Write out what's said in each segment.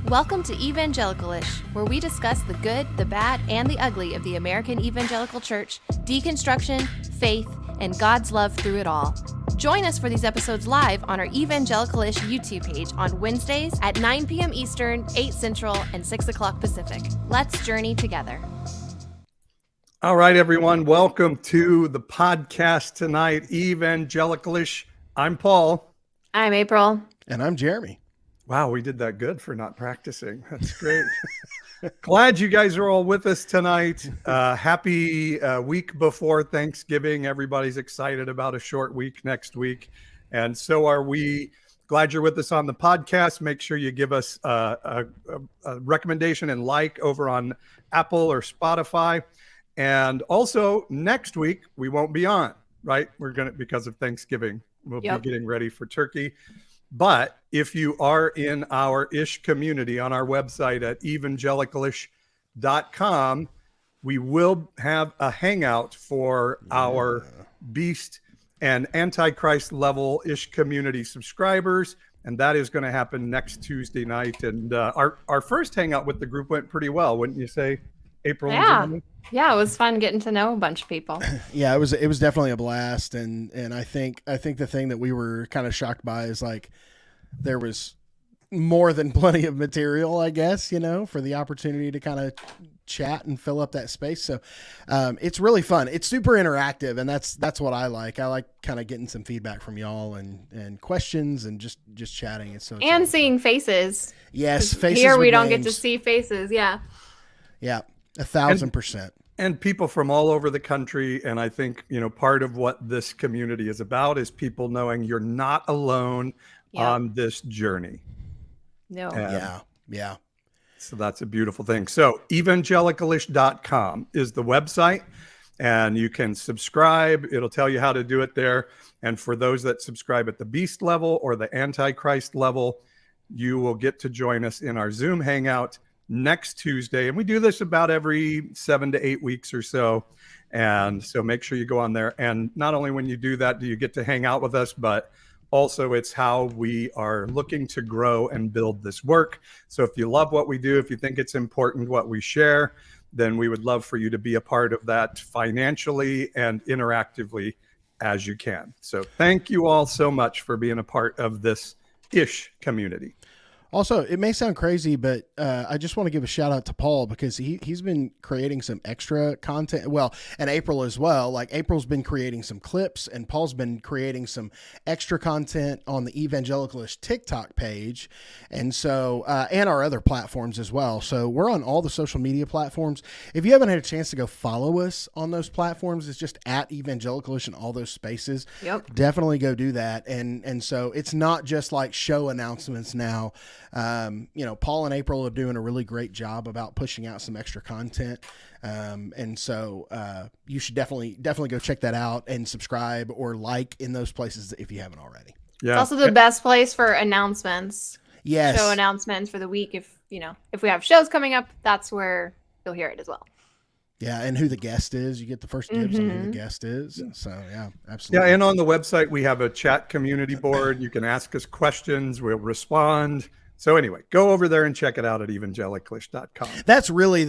Welcome to Evangelicalish, where we discuss the good, the bad, and the ugly of the American evangelical church, deconstruction, faith, and God's love through it all. Join us for these episodes live on our Evangelicalish YouTube page on Wednesdays at 9 p.m. Eastern, 8 Central, and 6 o'clock Pacific. Let's journey together. All right, everyone. Welcome to the podcast tonight, Evangelicalish. I'm Paul. I'm April. And I'm Jeremy. Wow, we did that good for not practicing. That's great. Glad you guys are all with us tonight. Happy week before Thanksgiving. Everybody's excited about a short week next week. And so are we. Glad you're with us on the podcast. Make sure you give us a recommendation and like over on Apple or Spotify. And also next week, we won't be on, right? Because of Thanksgiving, we'll be getting ready for turkey. But if you are in our ish community on our website at evangelicalich.com, we will have a hangout for our beast and antichrist level ish community subscribers. And that is going to happen next Tuesday night. And our first hangout with the group went pretty well, wouldn't you say, April? Yeah, it was fun getting to know a bunch of people. Yeah, it was definitely a blast, and I think the thing that we were kind of shocked by is like there was more than plenty of material, I guess, for the opportunity to kind of chat and fill up that space. So it's really fun. It's super interactive, and that's what I like. I like kind of getting some feedback from y'all and questions and just chatting. And seeing faces. Yes, faces. Here we don't get to see faces. Yeah. Yeah. 1,000%. And people from all over the country. And I think, part of what this community is about is people knowing you're not alone on this journey. No. Yeah. So that's a beautiful thing. So evangelicalish.com is the website, and you can subscribe. It'll tell you how to do it there. And for those that subscribe at the beast level or the antichrist level, you will get to join us in our Zoom hangout next Tuesday. And we do this about every 7 to 8 weeks or so. And so make sure you go on there. And not only when you do that, do you get to hang out with us, but also it's how we are looking to grow and build this work. So if you love what we do, if you think it's important what we share, then we would love for you to be a part of that financially and interactively as you can. So thank you all so much for being a part of this ish community. Also, it may sound crazy, but I just want to give a shout out to Paul because he's been creating some extra content. Well, and April as well. Like April's been creating some clips, and Paul's been creating some extra content on the Evangelicalish TikTok page, and so and our other platforms as well. So we're on all the social media platforms. If you haven't had a chance to go follow us on those platforms, it's just at Evangelicalish in all those spaces. Yep. Definitely go do that. And so it's not just like show announcements now. Paul and April are doing a really great job about pushing out some extra content. And so you should definitely go check that out and subscribe or like in those places if you haven't already. Yeah. It's also the best place for announcements. Yes. Show announcements for the week. If we have shows coming up, that's where you'll hear it as well. Yeah, and who the guest is. You get the first dibs on who the guest is. So, yeah, absolutely. Yeah, and on the website, we have a chat community board. You can ask us questions. We'll respond. So anyway, go over there and check it out at evangelicalich.com. That's really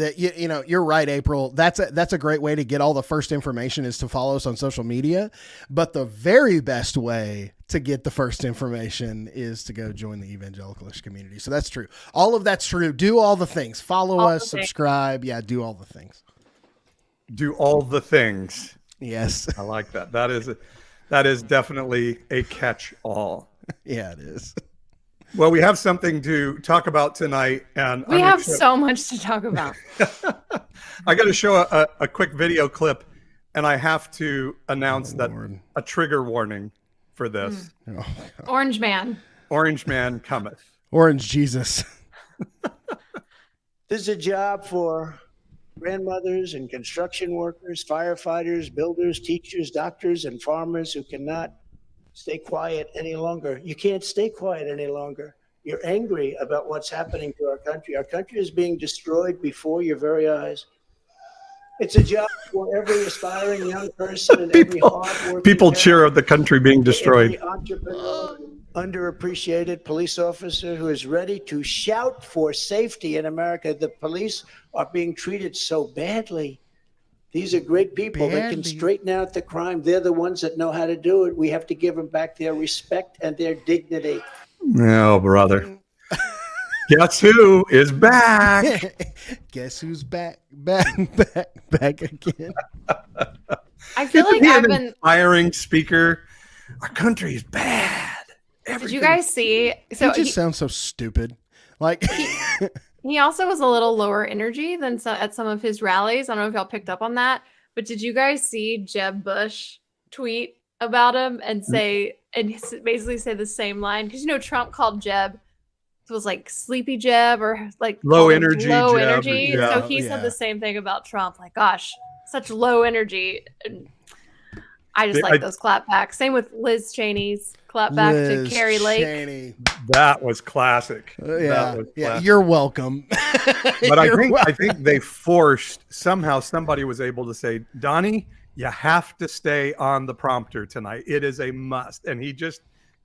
you're right, April. That's a great way to get all the first information is to follow us on social media. But the very best way to get the first information is to go join the Evangelicalish community. So that's true. All of that's true. Do all the things. Follow us, subscribe. Yeah, do all the things. Do all the things. Yes. I like that. That is definitely a catch-all. Yeah, it is. Well, we have something to talk about tonight, and we have so much to talk about. I got to show a quick video clip, and I have to announce that a trigger warning for this. Oh, Orange Man cometh. Orange Jesus. This is a job for grandmothers and construction workers, firefighters, builders, teachers, doctors, and farmers who cannot stay quiet any longer. You can't stay quiet any longer. You're angry about what's happening to our country. Our country is being destroyed before your very eyes. It's a job for every aspiring young person and every hardworking people cheer of the country being destroyed. Every entrepreneur underappreciated police officer who is ready to shout for safety in America. The police are being treated so badly. These are great people that can straighten out the crime. They're the ones that know how to do it. We have to give them back their respect and their dignity. No, brother. Guess who is back? Guess who's back again? I feel like I've been inspiring speaker. Our country is bad. Did you guys see? So he just sounds so stupid. Like he also was a little lower energy than at some of his rallies. I don't know if y'all picked up on that, but did you guys see Jeb Bush tweet about him and basically say the same line? Because Trump called Jeb. It was like sleepy Jeb or like low energy. Yeah, so he said the same thing about Trump. Like, gosh, such low energy. And I just like those clapbacks. Same with Liz Cheney's clapback to Carrie Lake. Cheney. That was classic. Yeah, you're welcome. But I think they forced somehow. Somebody was able to say, Donnie, you have to stay on the prompter tonight. It is a must. And he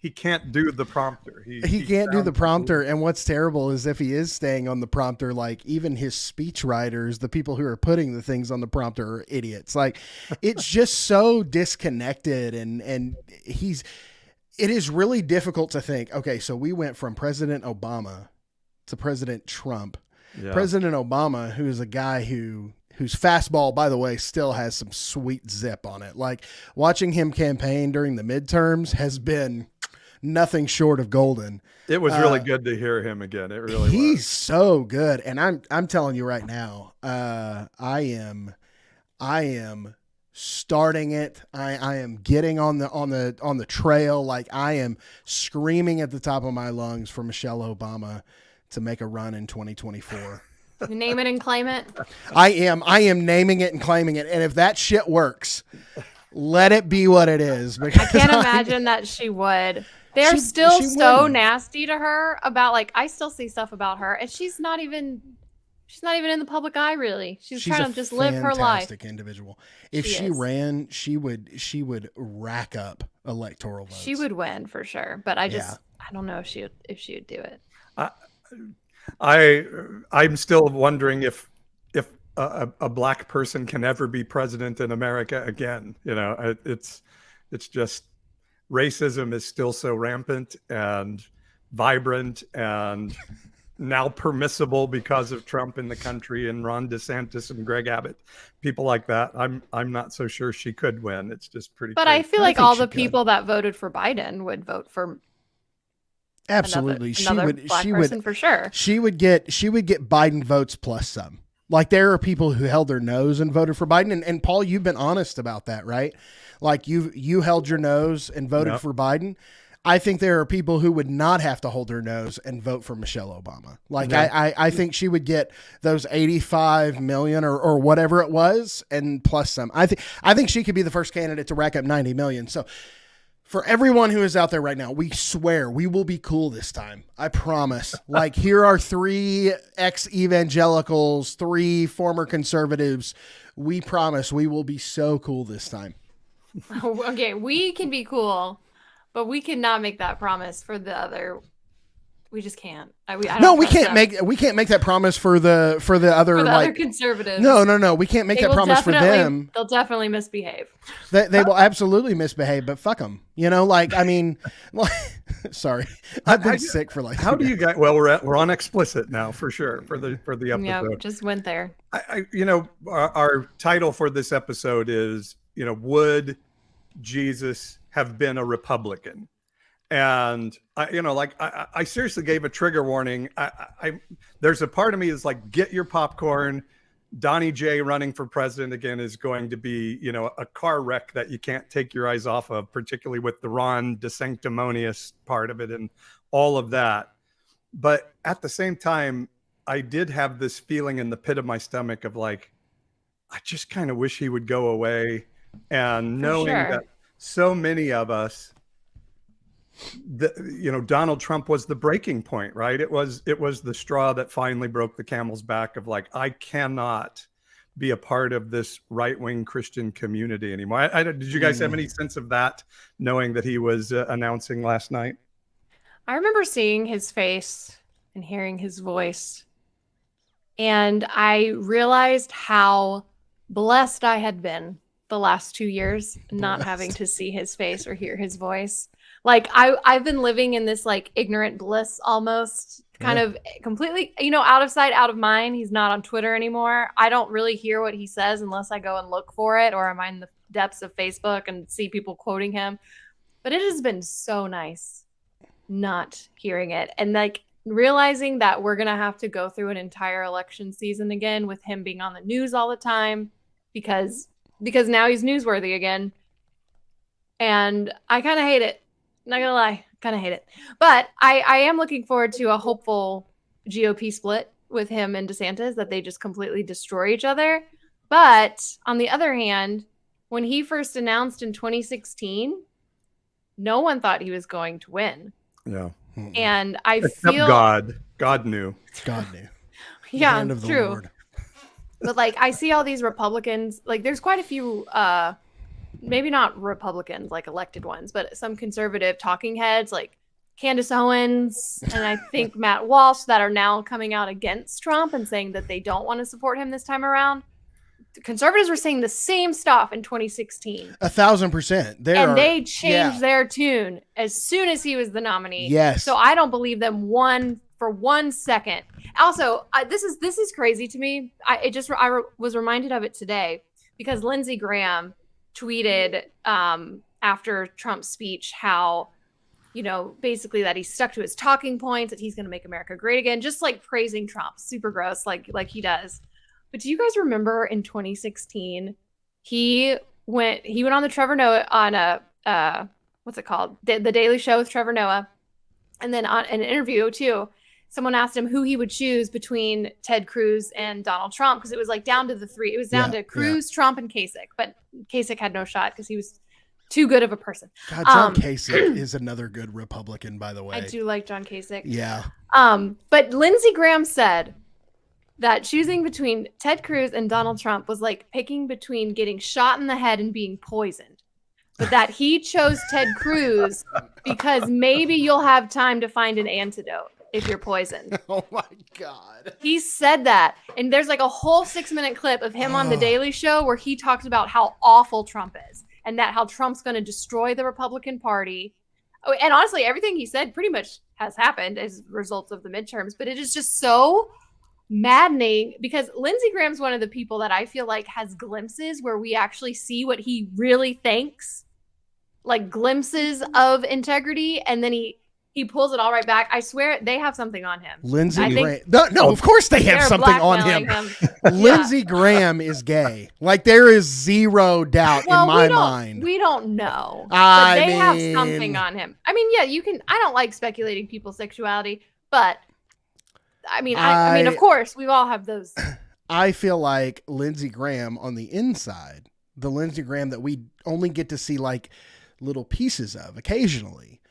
can't do the prompter. He can't do the prompter. And what's terrible is if he is staying on the prompter, like even his speech writers, the people who are putting the things on the prompter are idiots. Like it's just so disconnected. And it is really difficult to think, okay, so we went from President Obama to President Trump. Yeah. President Obama, who is a guy whose fastball, by the way, still has some sweet zip on it. Like watching him campaign during the midterms has been nothing short of golden. It was really good to hear him again. It really was. He's so good. And I'm telling you right now, I am starting it. I am getting on the trail. Like I am screaming at the top of my lungs for Michelle Obama to make a run in 2024. Name it and claim it. I am naming it and claiming it. And if that shit works, let it be what it is. I can't imagine that she would. They're still so nasty to her about I still see stuff about her and she's not even in the public eye really. She's trying to just live her life. Fantastic individual. If she ran, she would rack up electoral votes. She would win for sure, but I don't know if she would do it. I'm still wondering if a black person can ever be president in America again. It's just racism is still so rampant and vibrant and now permissible because of Trump in the country and Ron DeSantis and Greg Abbott, people like that. I'm not so sure she could win. It's just pretty. But crazy. I feel like all the people that voted for Biden would vote for. Absolutely, she would for sure. She would get Biden votes plus some. Like there are people who held their nose and voted for Biden, and Paul, you've been honest about that, right? Like you held your nose and voted for Biden. I think there are people who would not have to hold their nose and vote for Michelle Obama. Like I think she would get those 85 million or whatever it was, and plus some. I think she could be the first candidate to rack up 90 million. So. For everyone who is out there right now, we swear we will be cool this time. I promise. Like, here are 3 ex-evangelicals, 3 former conservatives. We promise we will be so cool this time. Okay, we can be cool, but we cannot make that promise for the other. We just can't. We can't make that promise for the other other conservatives. No. We can't make that promise for them. They'll definitely misbehave. They will absolutely misbehave, but fuck them. Sorry, I've been sick for How do you guys? Well, we're on explicit now for sure for the episode. Yeah, just went there. Our title for this episode is would Jesus have been a Republican? And I seriously gave a trigger warning. There's a part of me that's like, get your popcorn. Donnie J running for president again is going to be, a car wreck that you can't take your eyes off of, particularly with the Ron DeSanctimonious part of it and all of that. But at the same time, I did have this feeling in the pit of my stomach of I just kind of wish he would go away. And knowing that so many of us, Donald Trump was the breaking point, right? It was the straw that finally broke the camel's back of I cannot be a part of this right-wing Christian community anymore. Did you guys have any sense of that, knowing that he was announcing last night? I remember seeing his face and hearing his voice, and I realized how blessed I had been the last 2 years not having to see his face or hear his voice. Like I've been living in this like ignorant bliss almost, kind of completely, out of sight, out of mind. He's not on Twitter anymore. I don't really hear what he says unless I go and look for it, or I'm in the depths of Facebook and see people quoting him. But it has been so nice not hearing it, and like realizing that we're gonna have to go through an entire election season again with him being on the news all the time because now he's newsworthy again. And I kind of hate it. Not gonna lie, kind of hate it. But I am looking forward to a hopeful GOP split with him and DeSantis, that they just completely destroy each other. But on the other hand, when he first announced in 2016, no one thought he was going to win. Yeah. And I Except feel God knew. God knew. Yeah, Hand of the true. Lord. But like I see all these Republicans, like there's quite a few maybe not Republicans like elected ones, but some conservative talking heads like Candace Owens and I think Matt Walsh that are now coming out against Trump and saying that they don't want to support him this time around. The conservatives were saying the same stuff in 2016. 1,000%. They changed their tune as soon as he was the nominee. Yes. So I don't believe them for 1 second. Also, this is crazy to me. I was reminded of it today because Lindsey Graham tweeted after Trump's speech how, basically that he stuck to his talking points, that he's going to make America great again, just like praising Trump. Super gross, like he does. But do you guys remember in 2016, he went on the Trevor Noah on a what's it called? The Daily Show with Trevor Noah. And then on an interview too, someone asked him who he would choose between Ted Cruz and Donald Trump, because it was like down to the three. It was down to Cruz, Trump, and Kasich. But Kasich had no shot because he was too good of a person. God, John Kasich is another good Republican, by the way. I do like John Kasich. Yeah. But Lindsey Graham said that choosing between Ted Cruz and Donald Trump was like picking between getting shot in the head and being poisoned. But that he chose Ted Cruz because maybe you'll have time to find an antidote if you're poisoned. Oh my God. He said that. And there's like a whole 6-minute clip of him on The Daily Show where he talks about how awful Trump is and that how Trump's going to destroy the Republican Party. Oh, and honestly, everything he said pretty much has happened as results of the midterms. But it is just so maddening because Lindsey Graham's one of the people that I feel like has glimpses where we actually see what he really thinks, like glimpses of integrity, and then he pulls it all right back. I swear they have something on him. Lindsey Graham. No, of course they have something on him. Lindsey Graham is gay. Like there is zero doubt in my mind. We don't know. But they have something on him. I mean, yeah, you can. I don't like speculating people's sexuality, but I mean, of course, we all have those. I feel like Lindsey Graham on the inside, the Lindsey Graham that we only get to see like little pieces of occasionally,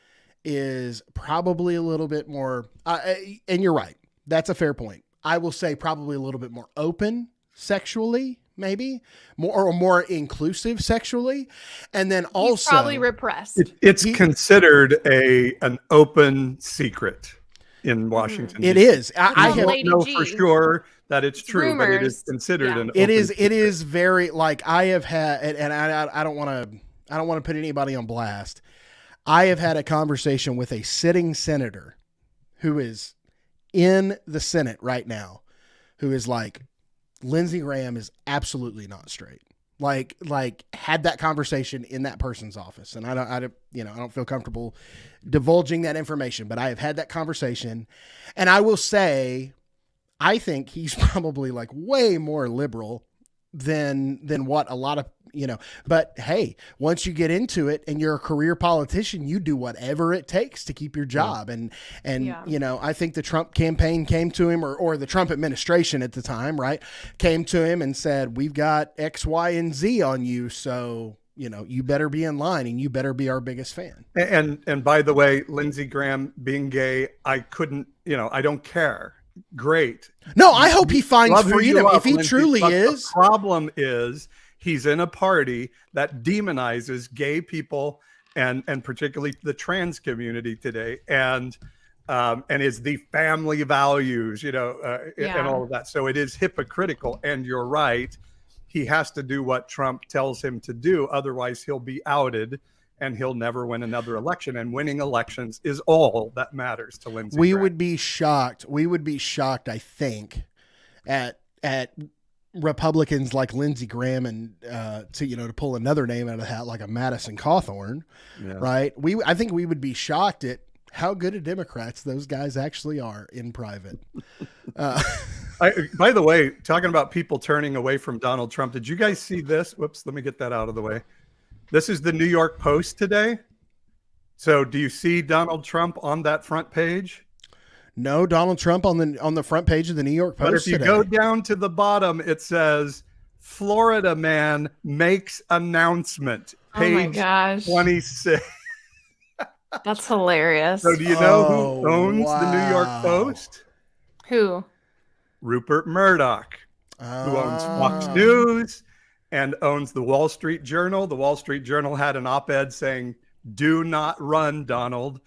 is probably a little bit more, and you're right. That's a fair point. I will say probably a little bit more open sexually, maybe more inclusive sexually. And then also he's probably repressed. It's considered an open secret in Washington. It is. I don't know for sure that it's true, but it is considered an open secret. It is very, like I have had, and I don't want to put anybody on blast. I have had a conversation with a sitting senator who is in the Senate right now, who is like, Lindsey Graham is absolutely not straight. Like had that conversation in that person's office. And I don't feel comfortable divulging that information, but I have had that conversation, and I will say, I think he's probably like way more liberal than what a lot of, but hey, once you get into it and you're a career politician, you do whatever it takes to keep your job. And I think the Trump campaign came to him or the Trump administration at the time, right, came to him and said, we've got X, Y, and Z on you. So, you better be in line and you better be our biggest fan. And by the way, Lindsey Graham being gay, I couldn't, I don't care. Great. No, I hope he finds freedom if he Lindsey, truly is. The problem is he's in a party that demonizes gay people and particularly the trans community today, and is the family values, and all of that. So it is hypocritical. And you're right. He has to do what Trump tells him to do. Otherwise, he'll be outed and he'll never win another election. And winning elections is all that matters to Lindsey We Graham. would be shocked. We would be shocked, I think, at Republicans like Lindsey Graham and to pull another name out of the hat like a Madison Cawthorn, right? I think we would be shocked at how good of Democrats those guys actually are in private. By the way, talking about people turning away from Donald Trump, did you guys see this? Whoops, let me get that out of the way. This is the New York Post today. So do you see Donald Trump on that front page? No, Donald Trump on the front page of the New York Post. But if you go down to the bottom, it says Florida man makes announcement. Page Oh my gosh. 26. That's hilarious. So do you know who owns the New York wow. Post? Who? Rupert Murdoch, who owns Fox News and owns the Wall Street Journal. The Wall Street Journal had an op-ed saying, "Do not run, Donald,"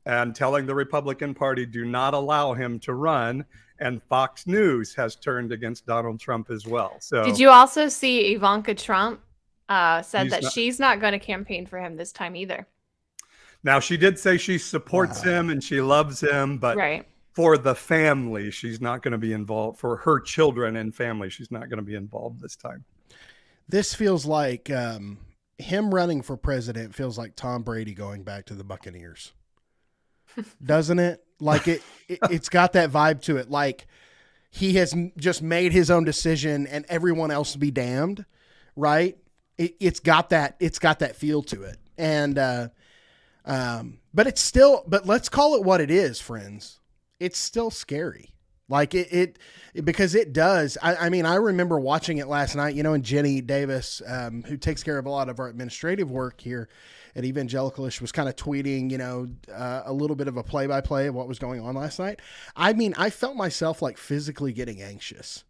and telling the Republican Party, do not allow him to run. And Fox News has turned against Donald Trump as well. So Did you also see Ivanka Trump said that not- she's not going to campaign for him this time either? now she did say she supports him and she loves him, but Right. for the family, she's not going to be involved. For her children and family, she's not going to be involved this time. This feels like him running for president feels like Tom Brady going back to the Buccaneers. Doesn't it? Like it's got that vibe to it. Like he has just made his own decision and everyone else be damned. Right. It's got that feel to it. And, but let's call it what it is, friends. It's still scary. Like because it does. I mean, I remember watching it last night, and Jenny Davis, who takes care of a lot of our administrative work here at Evangelicalish, was kind of tweeting, a little bit of a play-by-play of what was going on last night. I mean, I felt myself like physically getting anxious.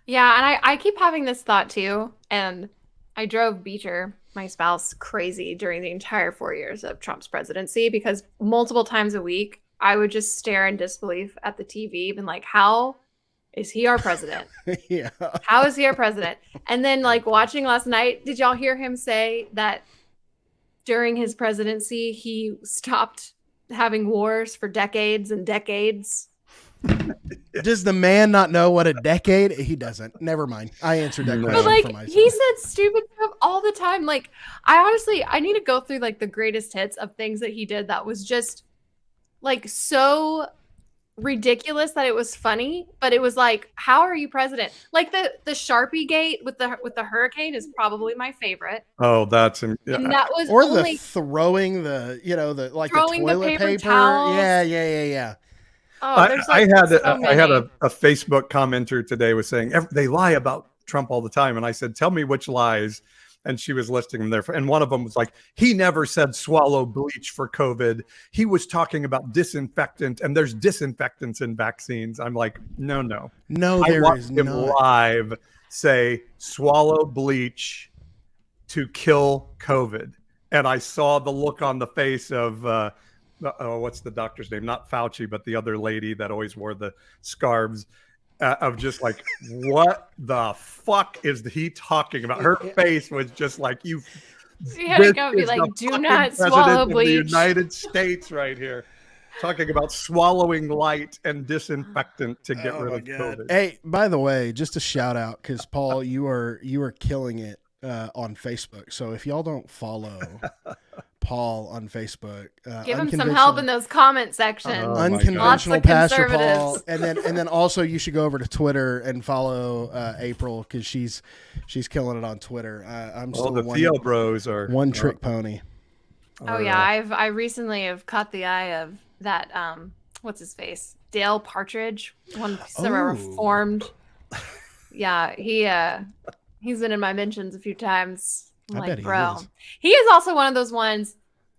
Yeah, and I keep having this thought too. And I drove Beecher, my spouse, crazy during the entire 4 years of Trump's presidency because multiple times a week, I would just stare in disbelief at the TV and like, how is he our president? Yeah. How is he our president? And then like watching last night, did y'all hear him say that during his presidency, he stopped having wars for decades and decades? Does the man not know what a decade? He doesn't. Never mind. I answered that question But like for myself. he said stupid stuff all the time. Like I need to go through like the greatest hits of things that he did that was just like so ridiculous that it was funny, but it was like, how are you president? Like the Sharpie gate with the hurricane is probably my favorite. Oh, that's And that was or only the throwing the Throwing the toilet paper paper. towels. Yeah. oh, there's I like had so I had many. a Facebook commenter today was saying they lie about Trump all the time, and I said, tell me which lies. And she was listing them there. And one of them was like, he never said swallow bleach for COVID. He was talking about disinfectant, and there's disinfectants in vaccines. I'm like, no. No, I there watched is him not. live say swallow bleach to kill COVID. And I saw the look on the face of, what's the doctor's name? Not Fauci, but the other lady that always wore the scarves. Of just like, what the fuck is he talking about? Her face was just like, You had to this go be is like, the do fucking not president swallow of the bleach. United States right here, talking about swallowing light and disinfectant to get rid of COVID. Hey, by the way, just a shout out because Paul, you are killing it on Facebook. So if y'all don't follow Paul on Facebook, Give him some help in those comment sections. Oh, my Unconventional God. Pastor Lots of Paul, conservatives. and then also you should go over to Twitter and follow April because she's killing it on Twitter. I'm All still the Theo bros are one trick pony. Oh yeah, I recently have caught the eye of that what's his face? Dale Partridge, one summer Oh. reformed. Yeah, he's been in my mentions a few times. I'm I like, bet he bro. is. He is also one of those ones.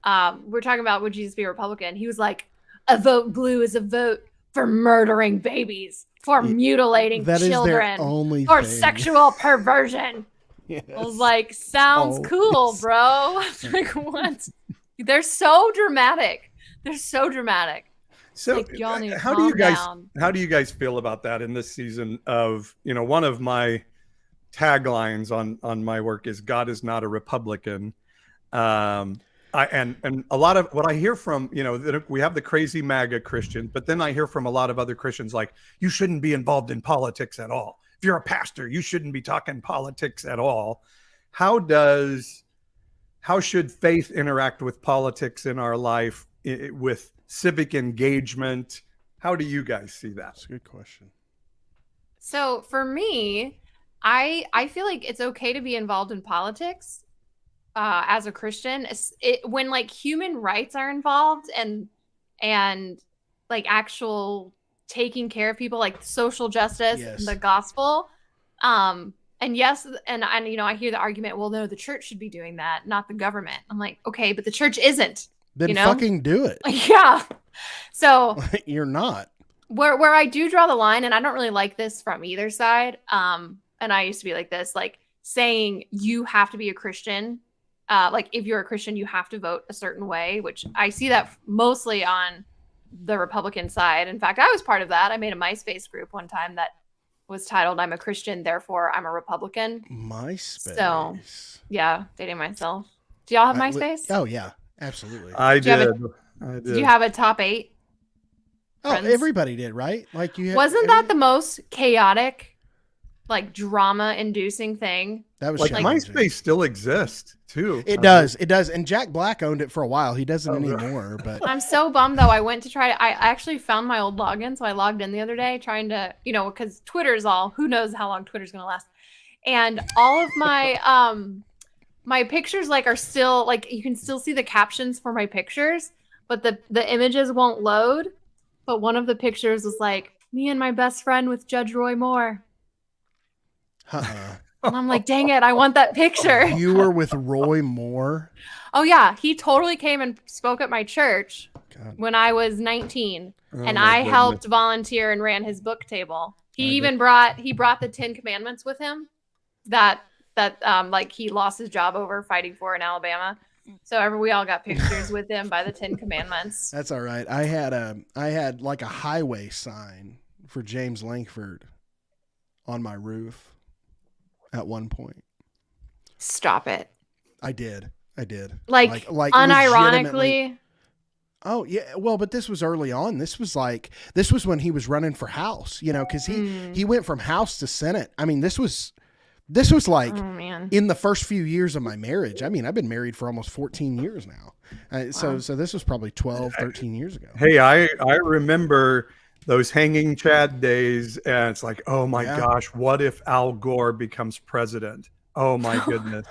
We're talking about would Jesus be a Republican? He was like, a vote blue is a vote for murdering babies, for mutilating That is their children, only for thing. sexual perversion. Yes. I was like, sounds cool, Always. bro. Like, what? They're so dramatic. They're so dramatic. So Like, y'all need to how do you calm guys down. how do you guys feel about that in this season of, one of my taglines on my work is God is not a Republican. And a lot of what I hear from, that we have the crazy MAGA Christians, but then I hear from a lot of other Christians like, you shouldn't be involved in politics at all. If you're a pastor, you shouldn't be talking politics at all. How should faith interact with politics in our life, with civic engagement? How do you guys see that? That's a good question. So for me, I feel like it's okay to be involved in politics as a Christian. When like human rights are involved and like actual taking care of people, like social justice, Yes. the gospel. And yes, and I hear the argument, well, no, the church should be doing that, not the government. I'm like, okay, but the church isn't. Then fucking do it. Yeah. So You're not. where I do draw the line, and I don't really like this from either side. And I used to be like this, like saying you have to be a Christian. Like if you're a Christian, you have to vote a certain way, which I see that mostly on the Republican side. In fact, I was part of that. I made a MySpace group one time that was titled "I'm a Christian, therefore I'm a Republican." MySpace. So, yeah, dating myself. Do y'all have MySpace? Oh yeah, absolutely. I Do you have did. Do you have a top 8? friends? Everybody did, right? Like you. Wasn't that the most chaotic, like drama-inducing thing? That was Like challenging. MySpace still exists too. It does. It does. And Jack Black owned it for a while. He doesn't really? anymore. But I'm so bummed though. I went to try. I actually found my old login, so I logged in the other day, trying to, because Twitter's who knows how long Twitter's gonna last, and all of my my pictures are still you can still see the captions for my pictures, but the images won't load. But one of the pictures was like me and my best friend with Judge Roy Moore, and I'm like, dang it, I want that picture. You were with Roy Moore. Oh yeah, he totally came and spoke at my church God. when I was 19, Oh, and my I goodness. helped volunteer and ran his book table. He brought the 10 Commandments with him that he lost his job over fighting for in Alabama. So we all got pictures with him by the 10 Commandments. That's all right. I had like a highway sign for James Langford on my roof at one point. Stop it. I did. Like legitimately. unironically. Oh yeah, well, but this was early on. This was when he was running for House, because he went from House to Senate. I mean, this was like Oh man. in the first few years of my marriage. I mean, I've been married for almost 14 years now. So this was probably 12, 13 years ago. Hey, I remember those hanging Chad days, and it's like, oh my gosh, what if Al Gore becomes president? Oh my goodness.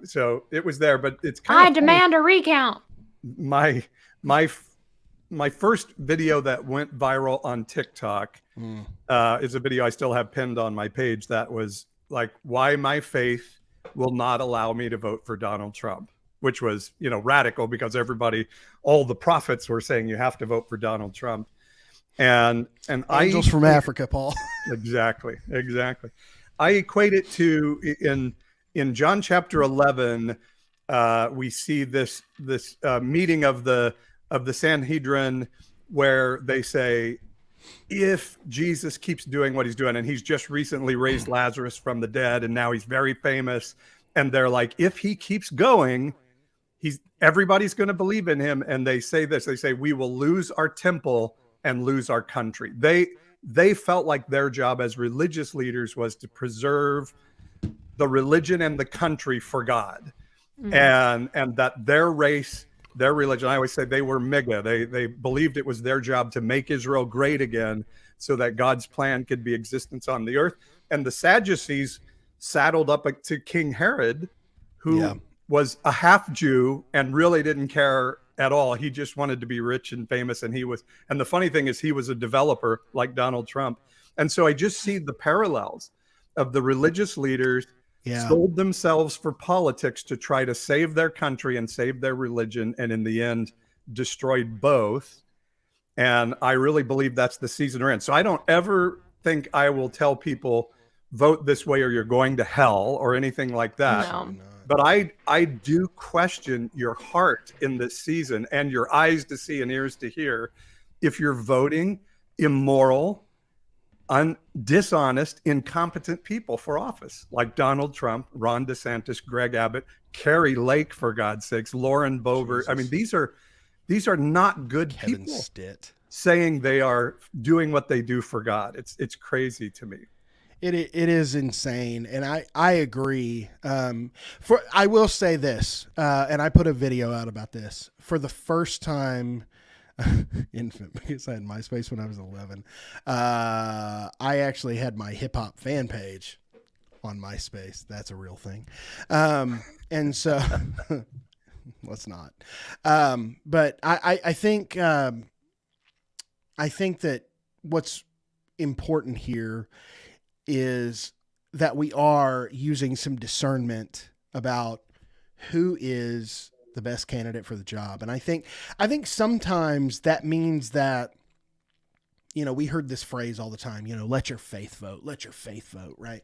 So it was there, but it's kind I of demand a recount. my first video that went viral on TikTok is a video I still have pinned on my page that was like, why my faith will not allow me to vote for Donald Trump, which was, radical because all the prophets were saying you have to vote for Donald Trump. And Angels from Africa, Paul. Exactly. I equate it to in John chapter 11, we see this meeting of the Sanhedrin where they say, if Jesus keeps doing what he's doing, and he's just recently raised Lazarus from the dead, and now he's very famous, and they're like, if he keeps going, everybody's going to believe in him. And they say this, they say, we will lose our temple and lose our country. They felt like their job as religious leaders was to preserve the religion and the country for God. And that their race, their religion, I always say they were MAGA. They believed it was their job to make Israel great again so that God's plan could be existence on the earth. And the Sadducees saddled up to King Herod, who was a half Jew and really didn't care at all. He just wanted to be rich and famous. And the funny thing is he was a developer like Donald Trump. And so I just see the parallels of the religious leaders sold themselves for politics to try to save their country and save their religion, and in the end destroyed both. And I really believe that's the season we're in. So I don't ever think I will tell people vote this way or you're going to hell or anything like that. No. But I do question your heart in this season and your eyes to see and ears to hear if you're voting immoral, dishonest, incompetent people for office, like Donald Trump, Ron DeSantis, Greg Abbott, Carrie Lake, for God's sakes, Lauren Boebert. Jesus. I mean, these are not good Kevin people Stitt. saying they are doing what they do for God. It's crazy to me. It is insane, and I agree. I will say this, and I put a video out about this for the first time. Infant, because I had MySpace when I was 11. I actually had my hip hop fan page on MySpace. That's a real thing, and so let's not. But I think that what's important here is that we are using some discernment about who is the best candidate for the job. And I think sometimes that means that, we heard this phrase all the time, let your faith vote, right?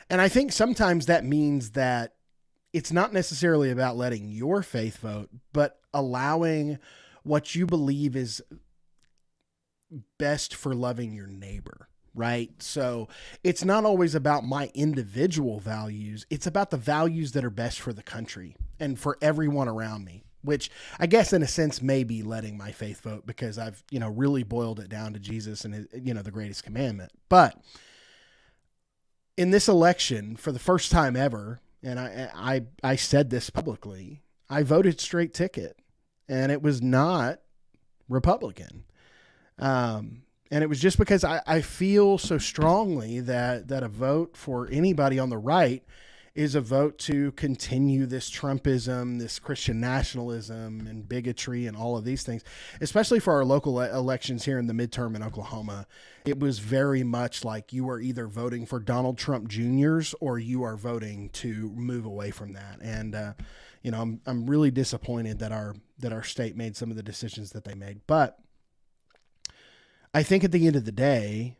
And I think sometimes that means that it's not necessarily about letting your faith vote, but allowing what you believe is best for loving your neighbor. Right. So it's not always about my individual values. It's about the values that are best for the country and for everyone around me, which I guess in a sense may be letting my faith vote, because I've, really boiled it down to Jesus and, the greatest commandment. But in this election, for the first time ever, and I said this publicly, I voted straight ticket, and it was not Republican. And it was just because I feel so strongly that a vote for anybody on the right is a vote to continue this Trumpism, this Christian nationalism and bigotry and all of these things, especially for our local elections here in the midterm in Oklahoma. It was very much like you are either voting for Donald Trump Jr.'s or you are voting to move away from that. And, I'm really disappointed that our state made some of the decisions that they made. But I think at the end of the day,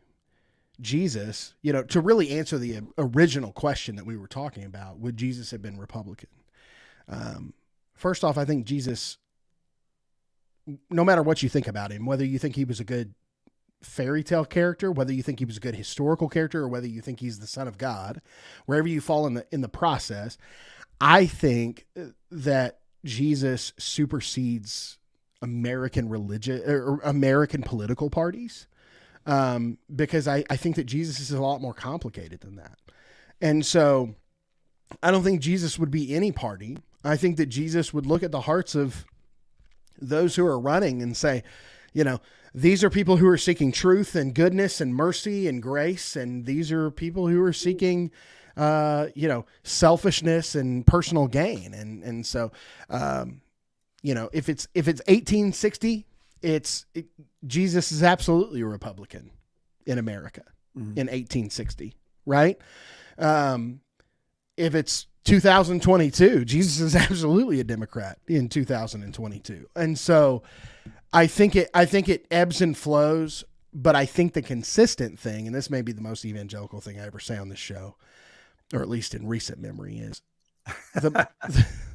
Jesus, to really answer the original question that we were talking about, would Jesus have been Republican? First off, I think Jesus, no matter what you think about him, whether you think he was a good fairy tale character, whether you think he was a good historical character, or whether you think he's the Son of God, wherever you fall in the process, I think that Jesus supersedes American religion or American political parties, because I think that Jesus is a lot more complicated than that. And so I don't think Jesus would be any party. I think that Jesus would look at the hearts of those who are running and say, these are people who are seeking truth and goodness and mercy and grace. And these are people who are seeking, selfishness and personal gain. And so, if it's 1860, Jesus is absolutely a Republican in America in 1860, right? If it's 2022, Jesus is absolutely a Democrat in 2022. And so I think it ebbs and flows, but I think the consistent thing, and this may be the most evangelical thing I ever say on this show, or at least in recent memory, is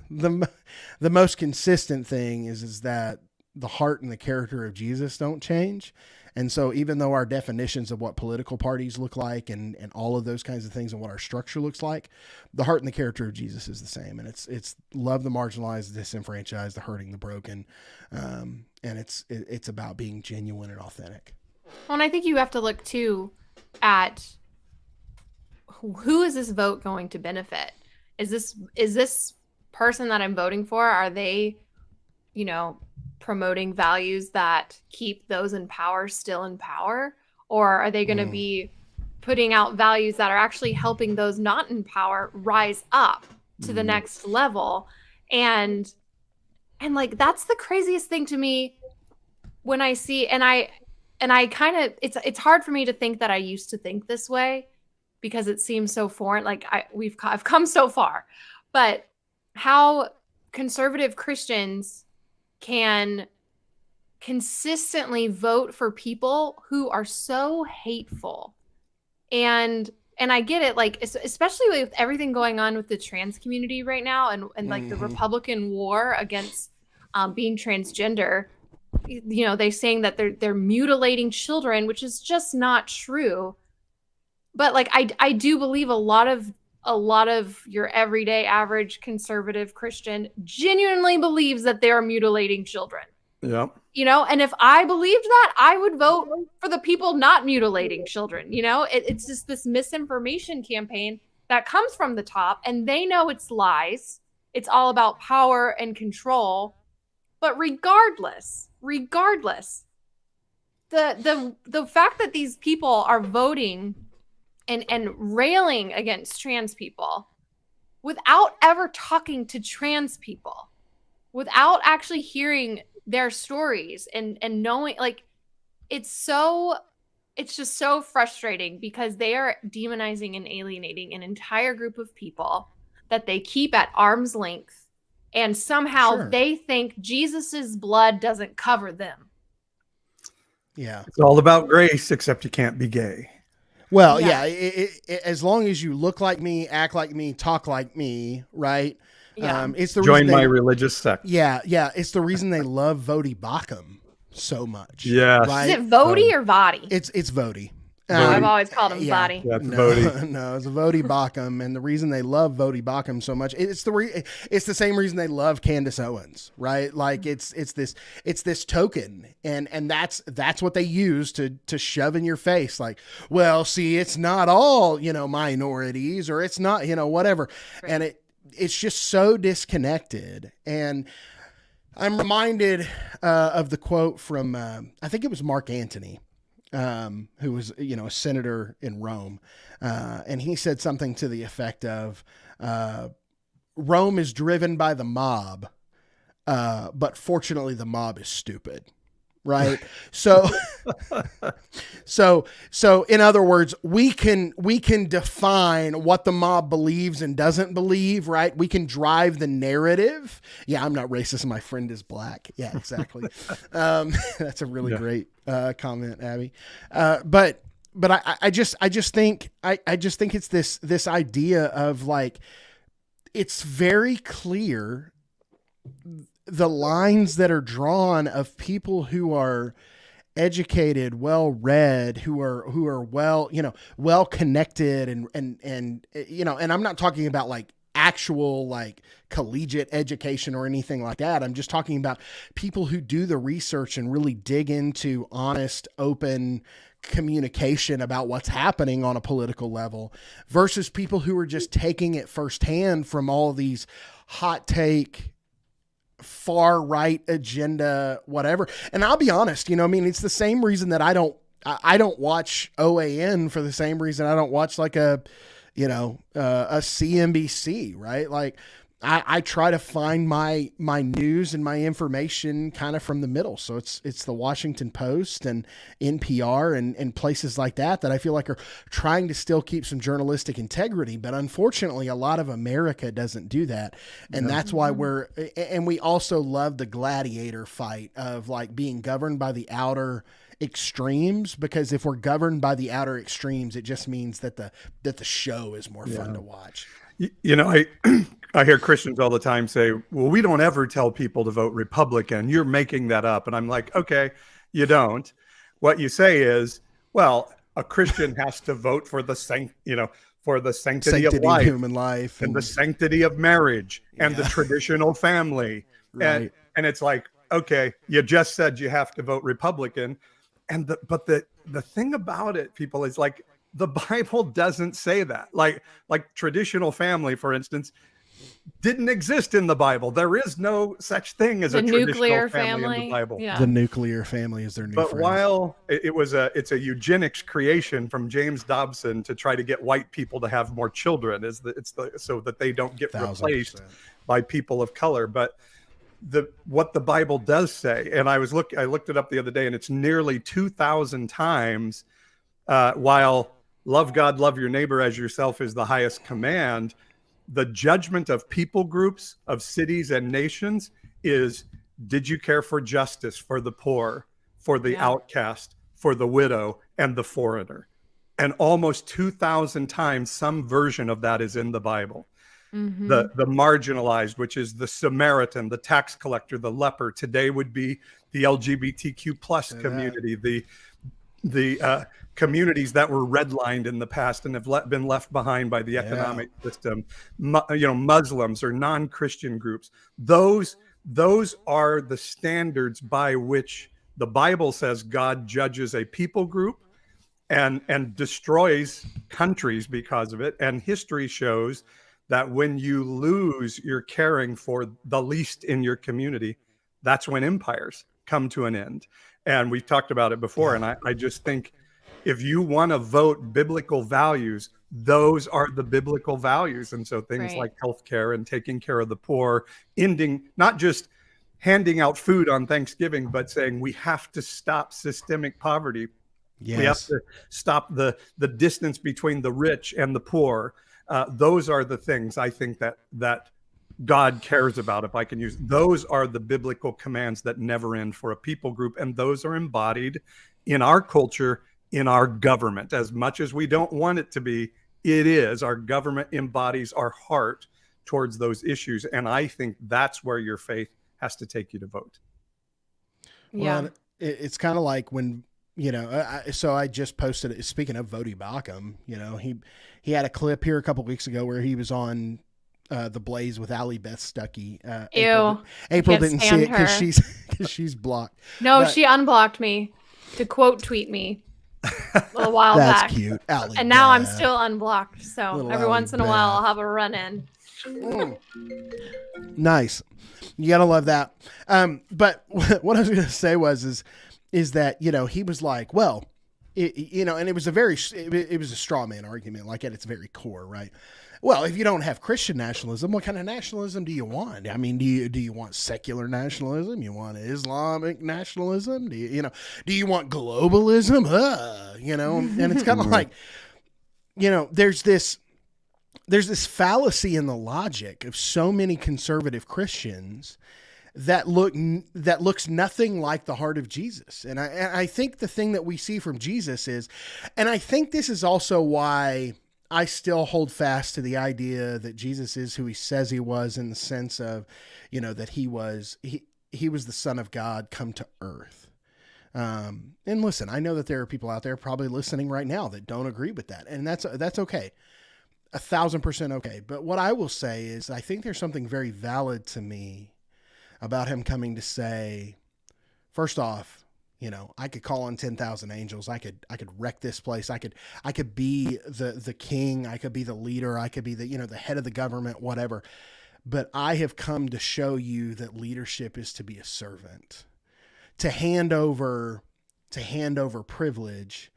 the most consistent thing is that the heart and the character of Jesus don't change. And so even though our definitions of what political parties look like and all of those kinds of things and what our structure looks like, the heart and the character of Jesus is the same. And it's love the marginalized, the disenfranchised, the hurting, the broken. And it's about being genuine and authentic. Well, and I think you have to look too at who is this vote going to benefit? Is this person that I'm voting for, are they, promoting values that keep those in power still in power? Or are they going to be putting out values that are actually helping those not in power rise up to the next level? And like, that's the craziest thing to me when I see, and I kind of, it's hard for me to think that I used to think this way because it seems so foreign. Like I've come so far, but how conservative Christians can consistently vote for people who are so hateful and And I get it, like, especially with everything going on with the trans community right now, and like the Republican war against being transgender. You know, they're saying that they're mutilating children, which is just not true. But like, I do believe a lot of your everyday average conservative Christian genuinely believes that they are mutilating children. Yeah. You know, and if I believed that, I would vote for the people not mutilating children. You know, it's just this misinformation campaign that comes from the top, and they know it's lies. It's all about power and control. But regardless, the fact that these people are voting and railing against trans people without ever talking to trans people, without actually hearing their stories and knowing, like, it's just so frustrating, because they are demonizing and alienating an entire group of people that they keep at arm's length, and somehow they think Jesus's blood doesn't cover them. Yeah, it's all about grace, except you can't be gay. Well, yeah, as long as you look like me, act like me, talk like me, right? Yeah. It's the Join reason my religious sect. Yeah. It's the reason they love Vodi Bakum so much. Yeah. Right? Is it Vodi or Vodi? It's Vodi. I've always called him Vodi. Yeah, it's No, Vodi. no, it's Vodi Bakum, and the reason they love Vodi Bakum so much, it's the same reason they love Candace Owens, right? Like it's this token, and that's what they use to shove in your face, like, well, see, it's not all, you know, minorities, or it's not, you know, whatever, right. And it's just so disconnected. And I'm reminded of the quote from I think it was Mark Antony, who was, you know, a senator in Rome. And he said something to the effect of, Rome is driven by the mob, but fortunately the mob is stupid. Right. So in other words, we can define what the mob believes and doesn't believe. Right. We can drive the narrative. Yeah. I'm not racist. My friend is black. Yeah, exactly. That's a really great comment, Abby. But I just think it's this idea of, like, it's very clear the lines that are drawn of people who are educated, well-read, who are well, you know, well connected, and you know, and I'm not talking about like actual like collegiate education or anything like that. I'm just talking about people who do the research and really dig into honest, open communication about what's happening on a political level, versus people who are just taking it firsthand from all of these hot take, far right agenda, whatever. And I'll be honest, you know, I mean, it's the same reason that I don't watch OAN, for the same reason I don't watch like a CNBC, right? Like I try to find my news and my information kind of from the middle. So it's the Washington Post and NPR and places like that I feel like are trying to still keep some journalistic integrity. But unfortunately, a lot of America doesn't do that. And that's why we also love the gladiator fight of like being governed by the outer extremes, because if we're governed by the outer extremes, it just means that the show is more fun to watch. You know, I hear Christians all the time say, well, we don't ever tell people to vote Republican. You're making that up. And I'm like, okay, you don't. What you say is, well, a Christian has to vote for the sanctity of life, human life, and the sanctity of marriage, and the traditional family. Right. And it's like, okay, you just said you have to vote Republican. But the thing about it, people, is like, the Bible doesn't say that. Like traditional family, for instance, didn't exist in the Bible. There is no such thing as a traditional family in the Bible. Yeah. The nuclear family is their new But phrase. while it's a eugenics creation from James Dobson to try to get white people to have more children, so that they don't get 1000%. replaced by people of color. But what the Bible does say, and I looked it up the other day, and it's nearly 2,000 times, while love God, love your neighbor as yourself is the highest command, the judgment of people groups, of cities and nations is, did you care for justice for the poor, for the outcast, for the widow, and the foreigner? And almost 2,000 times, some version of that is in the Bible. Mm-hmm. The marginalized, which is the Samaritan, the tax collector, the leper. Today would be the LGBTQ plus community, the communities that were redlined in the past and have been left behind by the economic system. Muslims or non-Christian groups. Those are the standards by which the Bible says God judges a people group and destroys countries because of it. And history shows that when you lose your caring for the least in your community, that's when empires come to an end. And we've talked about it before. And I just think if you want to vote biblical values, those are the biblical values. And so things like healthcare and taking care of the poor, ending, not just handing out food on Thanksgiving, but saying we have to stop systemic poverty. Yes. We have to stop the distance between the rich and the poor. Those are the things I think that God cares about, if I can use. Those are the biblical commands that never end for a people group. And those are embodied in our culture, in our government. As much as we don't want it to be, it is. Our government embodies our heart towards those issues. And I think that's where your faith has to take you to vote. Yeah. Well, it's kind of like when, so I just posted it. Speaking of Vodi Bakum, he had a clip here a couple of weeks ago where he was on The Blaze with Allie Beth Stuckey. April didn't see it because she's blocked. No, she unblocked me to quote tweet me a little while That's back. Cute. Allie and now I'm Beth. still unblocked. So Little every Allie once in a Beth. while I'll have a run in. Nice. You gotta love that. But what I was gonna say is that, he was like, well, and it was a straw man argument, like at its very core, right? Well, if you don't have Christian nationalism, what kind of nationalism do you want? I mean, do you want secular nationalism? You want Islamic nationalism? Do you want globalism? And it's kind of like, there's this fallacy in the logic of so many conservative Christians that looks nothing like the heart of Jesus. And I think the thing that we see from Jesus is, and I think this is also why I still hold fast to the idea that Jesus is who he says he was, in the sense of, that he was the Son of God come to earth. And listen, I know that there are people out there probably listening right now that don't agree with that. And that's okay. 1,000% okay. But what I will say is, I think there's something very valid to me about him coming to say, first off, I could call on 10,000 angels. I could wreck this place. I could be the king. I could be the leader. I could be the head of the government, whatever. But I have come to show you that leadership is to be a servant, to hand over privilege,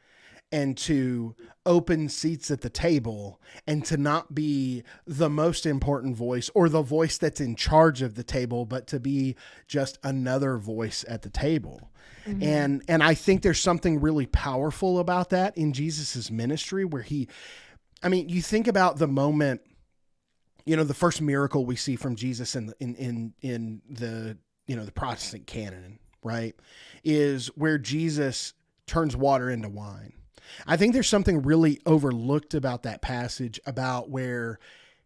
and to open seats at the table, and to not be the most important voice or the voice that's in charge of the table, but to be just another voice at the table. Mm-hmm. And I think there's something really powerful about that in Jesus's ministry, where you think about the moment, the first miracle we see from Jesus in the the Protestant canon, right, is where Jesus turns water into wine. I think there's something really overlooked about that passage, about where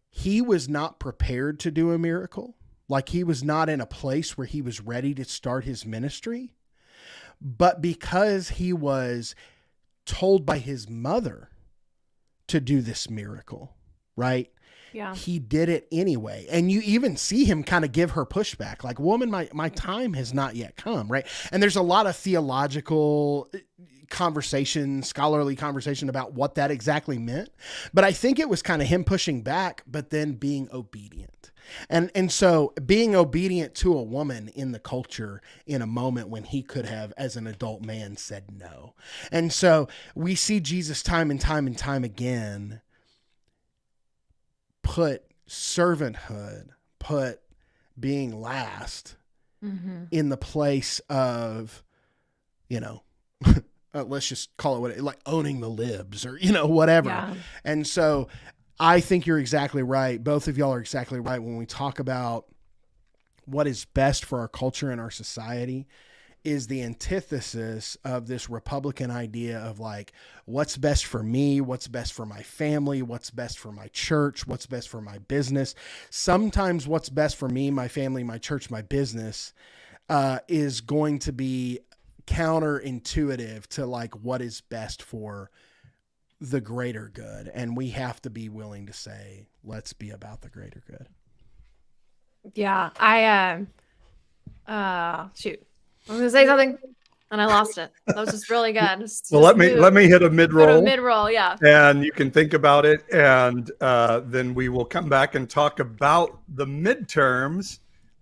he was not prepared to do a miracle. Like, he was not in a place where he was ready to start his ministry, but because he was told by his mother to do this miracle, right? Yeah. He did it anyway. And you even see him kind of give her pushback, like, woman, my time has not yet come, right? And there's a lot of theological scholarly conversation about what that exactly meant. But I think it was kind of him pushing back, but then being obedient. And so being obedient to a woman in the culture in a moment when he could have, as an adult man, said no. And so we see Jesus time and time and time again put servanthood, put being last in the place of, let's just call it like owning the libs or, whatever. Yeah. And so I think you're exactly right. Both of y'all are exactly right when we talk about what is best for our culture and our society. is the antithesis of this Republican idea of like, what's best for me, what's best for my family, what's best for my church, what's best for my business. Sometimes what's best for me, my family, my church, my business is going to be counterintuitive to like what is best for the greater good. And we have to be willing to say, let's be about the greater good. Yeah, shoot. I was gonna say something and I lost it. That was just really good. Well, let me hit a mid-roll. Mid-roll, yeah. And you can think about it, and then we will come back and talk about the midterms.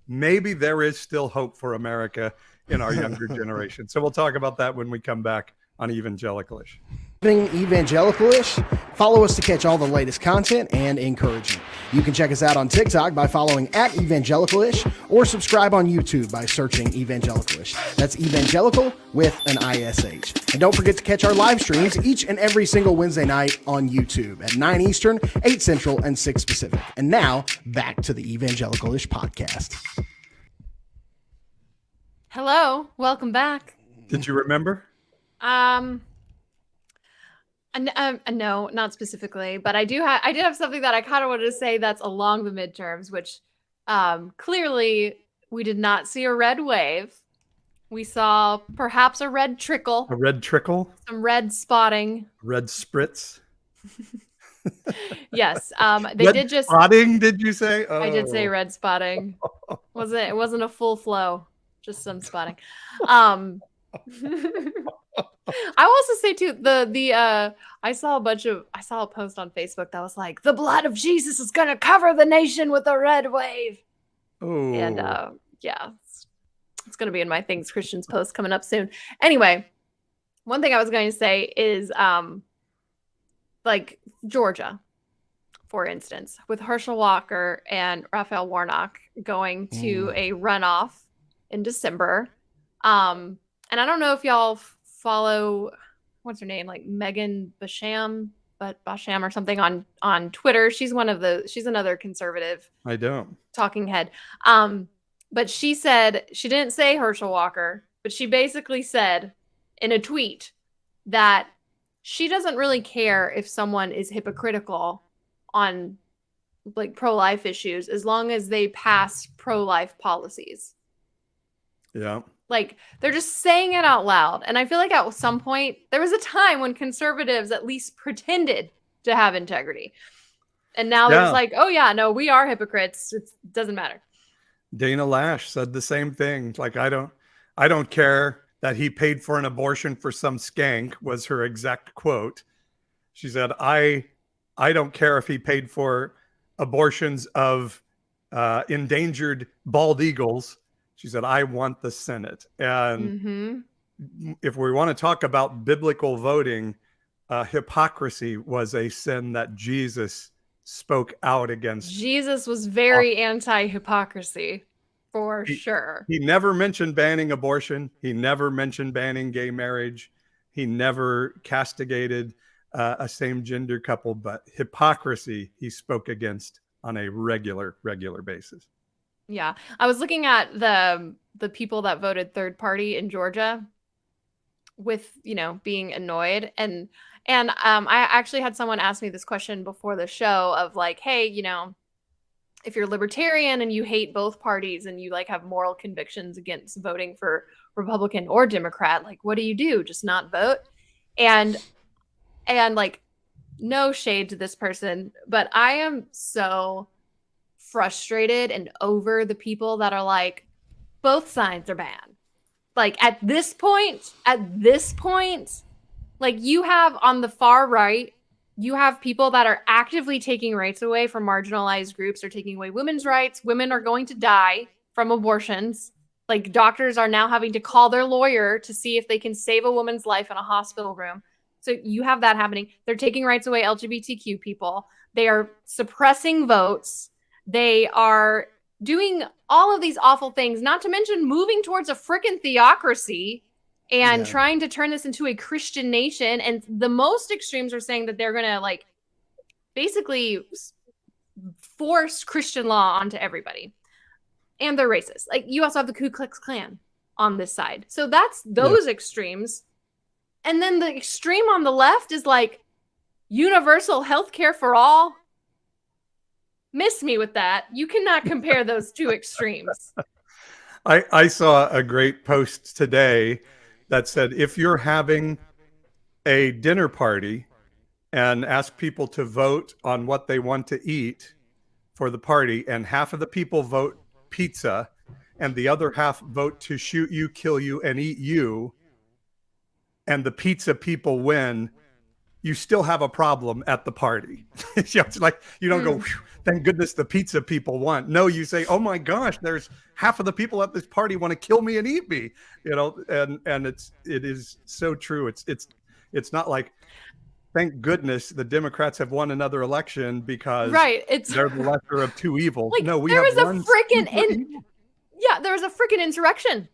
Maybe there is still hope for America in our younger generation. So we'll talk about that when we come back on Evangelicalish. Evangelicalish. Follow us to catch all the latest content and encouragement. You can check us out on TikTok by following @Evangelicalish or subscribe on YouTube by searching Evangelicalish. That's evangelical with an ISH. And don't forget to catch our live streams each and every single Wednesday night on YouTube at 9 Eastern, 8 Central, and 6 Pacific. And now back to the Evangelicalish podcast. Hello, welcome back. Did you remember? No, not specifically, but I did have something that I kind of wanted to say that's along the midterms, which clearly we did not see a red wave. We saw perhaps a red trickle. A red trickle? Some red spotting. Red spritz? Yes. They red did just spotting, did you say? Oh. I did say red spotting. It wasn't a full flow, just some spotting. I also say too, I saw a post on Facebook that was like, the blood of Jesus is going to cover the nation with a red wave. Oh. And yeah, it's going to be in my Things Christians post coming up soon. Anyway, one thing I was going to say is like Georgia, for instance, with Herschel Walker and Raphael Warnock going to a runoff in December. And I don't know if y'all follow, what's her name, like Megan Basham or something on Twitter. She's another conservative. I don't. Talking head. But she said, she didn't say Herschel Walker, but she basically said in a tweet that she doesn't really care if someone is hypocritical on like pro-life issues as long as they pass pro-life policies. Yeah. Like, they're just saying it out loud. And I feel like at some point, there was a time when conservatives at least pretended to have integrity. And now they're just like, oh yeah, no, we are hypocrites. It doesn't matter. Dana Lash said the same thing. Like, I don't care that he paid for an abortion for some skank, was her exact quote. She said, I don't care if he paid for abortions of endangered bald eagles. She said, I want the Senate. And if we want to talk about biblical voting, hypocrisy was a sin that Jesus spoke out against. Jesus was very anti-hypocrisy, for sure. He never mentioned banning abortion. He never mentioned banning gay marriage. He never castigated a same-gender couple, but hypocrisy he spoke against on a regular basis. Yeah. I was looking at the people that voted third party in Georgia with, being annoyed. And I actually had someone ask me this question before the show of like, hey, if you're libertarian and you hate both parties and you like have moral convictions against voting for Republican or Democrat, like, what do you do? Just not vote? And like, no shade to this person, but I am so frustrated and over the people that are like, both sides are bad. Like at this point, like you have on the far right, you have people that are actively taking rights away from marginalized groups or taking away women's rights. Women are going to die from abortions. Like doctors are now having to call their lawyer to see if they can save a woman's life in a hospital room. So you have that happening. They're taking rights away LGBTQ people. They are suppressing votes. They are doing all of these awful things, not to mention moving towards a freaking theocracy and trying to turn this into a Christian nation. And the most extremes are saying that they're going to like basically force Christian law onto everybody. And they're racist. Like you also have the Ku Klux Klan. on this side. So that's those extremes. And then the extreme on the left is like universal health care for all. Miss me with that. You cannot compare those two extremes. I saw a great post today that said, if you're having a dinner party and ask people to vote on what they want to eat for the party, and half of the people vote pizza and the other half vote to shoot you, kill you, and eat you, and the pizza people win, you still have a problem at the party. It's like, you don't go, thank goodness the pizza people won. No, you say, oh my gosh, there's half of the people at this party want to kill me and eat me, and it is so true. It's not like, thank goodness the Democrats have won another election because they're the lesser of two evils. Like, no, we there have was one a freaking there was a freaking insurrection.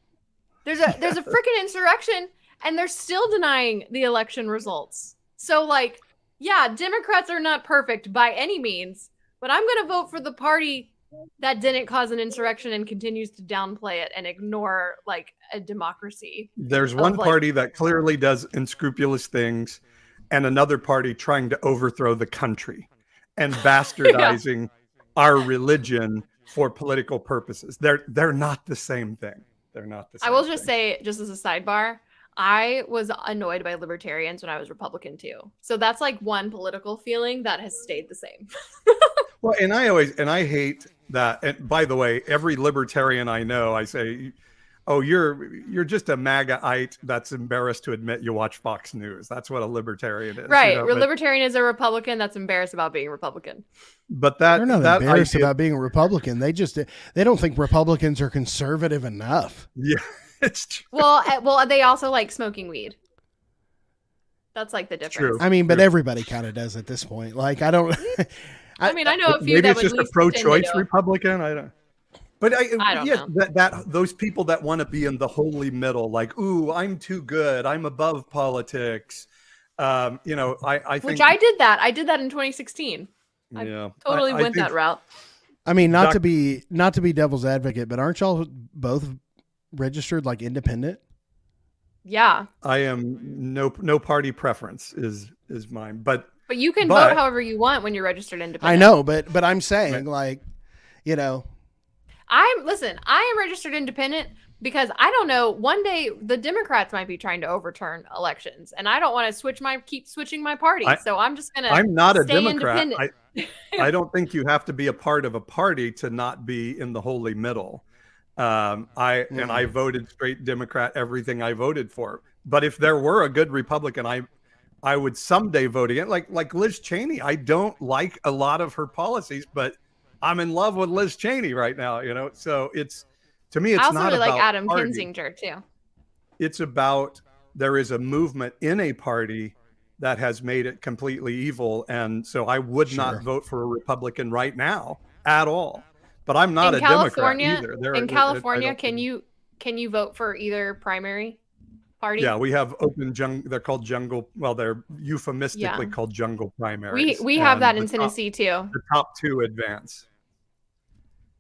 There's a freaking insurrection, and they're still denying the election results. So, like, yeah, Democrats are not perfect by any means, but I'm going to vote for the party that didn't cause an insurrection and continues to downplay it and ignore, like, a democracy. There's one party that clearly does unscrupulous things, and another party trying to overthrow the country and bastardizing our religion for political purposes. They're not the same thing. They're not the same I will just thing. say, just as a sidebar, I was annoyed by libertarians when I was Republican too. So that's like one political feeling that has stayed the same. Well, and I hate that. And by the way, every libertarian I know, I say, oh, you're just a MAGA-ite that's embarrassed to admit you watch Fox News. That's what a libertarian is. Right. Libertarian is a Republican that's embarrassed about being a Republican. But they're not embarrassed about being a Republican. They don't think Republicans are conservative enough. Yeah. It's true. Well, they also like smoking weed. That's like the difference. True. I mean, but everybody kind of does at this point. Like, I don't. I mean, I know a few maybe that it's would just at a least pro-choice Republican. I don't. But I don't know. That those people that want to be in the holy middle, like, ooh, I'm too good, I'm above politics. I think. Which I did that. I did that in 2016. Yeah, totally went that route. I mean, not to be devil's advocate, but aren't y'all both registered like independent? Yeah. I am no party preference is mine, but you can vote however you want when you're registered independent. I know, but I'm saying like, I am registered independent because I don't know, one day the Democrats might be trying to overturn elections and I don't want to keep switching my party. So I'm just going to I'm not a Democrat. I don't think you have to be a part of a party to not be in the holy middle. And I voted straight Democrat, everything I voted for. But if there were a good Republican, I would someday vote again. Like Liz Cheney. I don't like a lot of her policies, but I'm in love with Liz Cheney right now, So to me, it's not not really about like Adam party. Kinzinger too. It's about there is a movement in a party that has made it completely evil, and so I would not vote for a Republican right now at all. But I'm not a Democrat either. In California, can you vote for either primary party? Yeah, we have open jungle. They're called jungle. Well, they're euphemistically called jungle primaries. We have that in Tennessee too. The top two advance.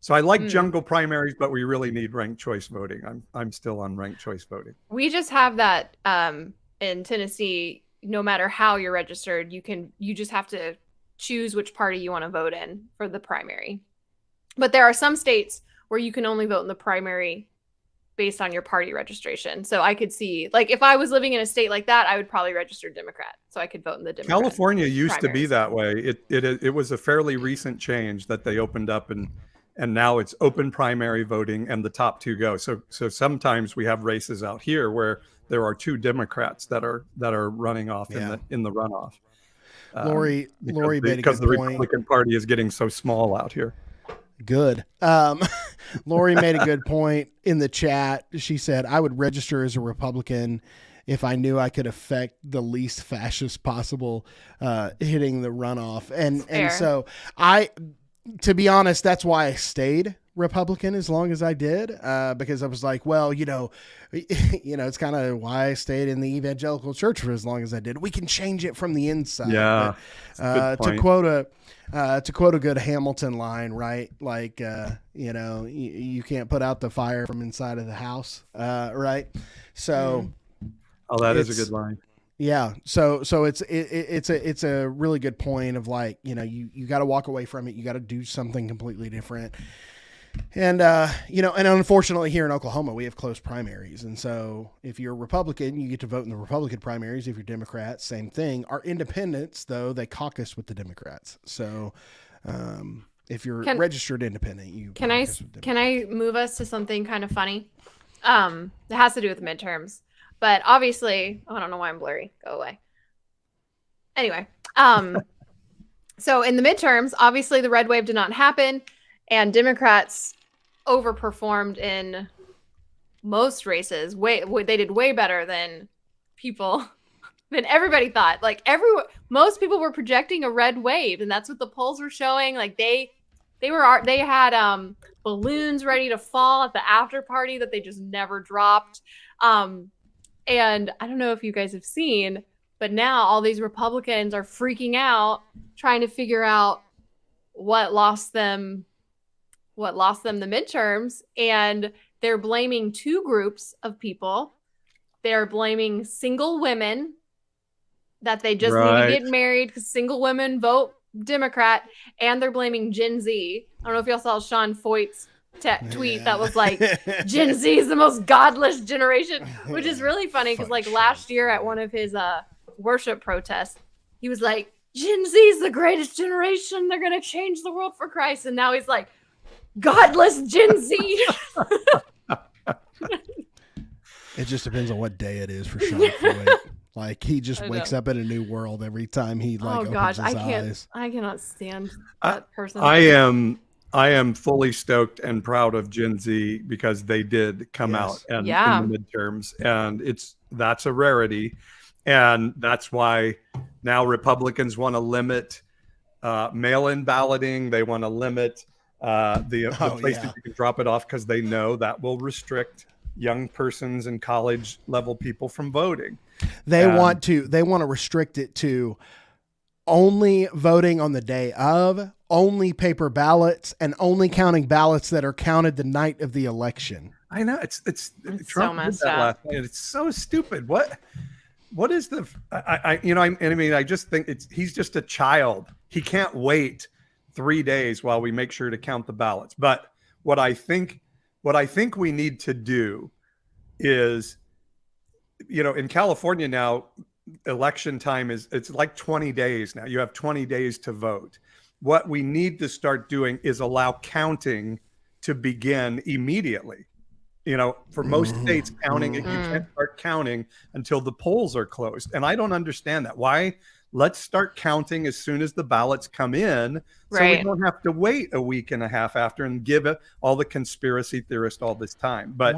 So I like jungle primaries, but we really need ranked choice voting. I'm still on ranked choice voting. We just have that in Tennessee. No matter how you're registered, you just have to choose which party you want to vote in for the primary. But there are some states where you can only vote in the primary based on your party registration. So I could see, like, if I was living in a state like that, I would probably register Democrat, so I could vote in the Democrat. California used to be that way. It was a fairly recent change that they opened up, and now it's open primary voting, and the top two go. So sometimes we have races out here where there are two Democrats that are running off in the runoff. Lori made a good because the point. Republican Party is getting so small out here. Good. Lori made a good point in the chat. She said, I would register as a Republican if I knew I could affect the least fascist possible hitting the runoff. And so to be honest, that's why I stayed Republican as long as I did, because I was like, well, it's kind of why I stayed in the evangelical church for as long as I did. We can change it from the inside. Yeah. But, to quote a good Hamilton line, right? Like, you can't put out the fire from inside of the house, right? So, that is a good line. Yeah. So it's a really good point of like, you got to walk away from it. You got to do something completely different. And, and unfortunately here in Oklahoma, we have close primaries. And so if you're a Republican, you get to vote in the Republican primaries. If you're Democrat, same thing. Our independents, though, they caucus with the Democrats. So, if you're registered independent, you can I move us to something kind of funny? It has to do with midterms. But obviously, I don't know why I'm blurry. Go away. Anyway, so in the midterms, obviously the red wave did not happen, and Democrats overperformed in most races. They did way better than everybody thought. Like most people were projecting a red wave, and that's what the polls were showing. Like they had balloons ready to fall at the after party that they just never dropped. And I don't know if you guys have seen, but now all these Republicans are freaking out, trying to figure out what lost them the midterms. And they're blaming two groups of people. They're blaming single women, that they just need to get married because single women vote Democrat. And they're blaming Gen Z. I don't know if y'all saw Sean Foyt's tweet that was like, Gen Z is the most godless generation, which is really funny because like last year at one of his worship protests, he was like, Gen Z is the greatest generation. They're going to change the world for Christ. And now he's like, godless Gen Z. It just depends on what day it is for Sean Foyt. Like he just wakes up in a new world every time he opens his eyes. I cannot stand that person. I am fully stoked and proud of Gen Z because they did come out in the midterms, and that's a rarity. And that's why now Republicans want to limit mail-in balloting. They want to limit the places you can drop it off because they know that will restrict young persons and college level people from voting. They want to restrict it to only voting on the day of, only paper ballots, and only counting ballots that are counted the night of the election. I know it's Trump so messed up. It's so stupid. What is I just think he's just a child. He can't wait 3 days while we make sure to count the ballots. But what I think we need to do is, in California now, election time it's like 20 days now. You have 20 days to vote. What we need to start doing is allow counting to begin immediately. For most states, counting, you can't start counting until the polls are closed. And I don't understand that. Why? Let's start counting as soon as the ballots come in, so we don't have to wait a week and a half after and give all the conspiracy theorists all this time. But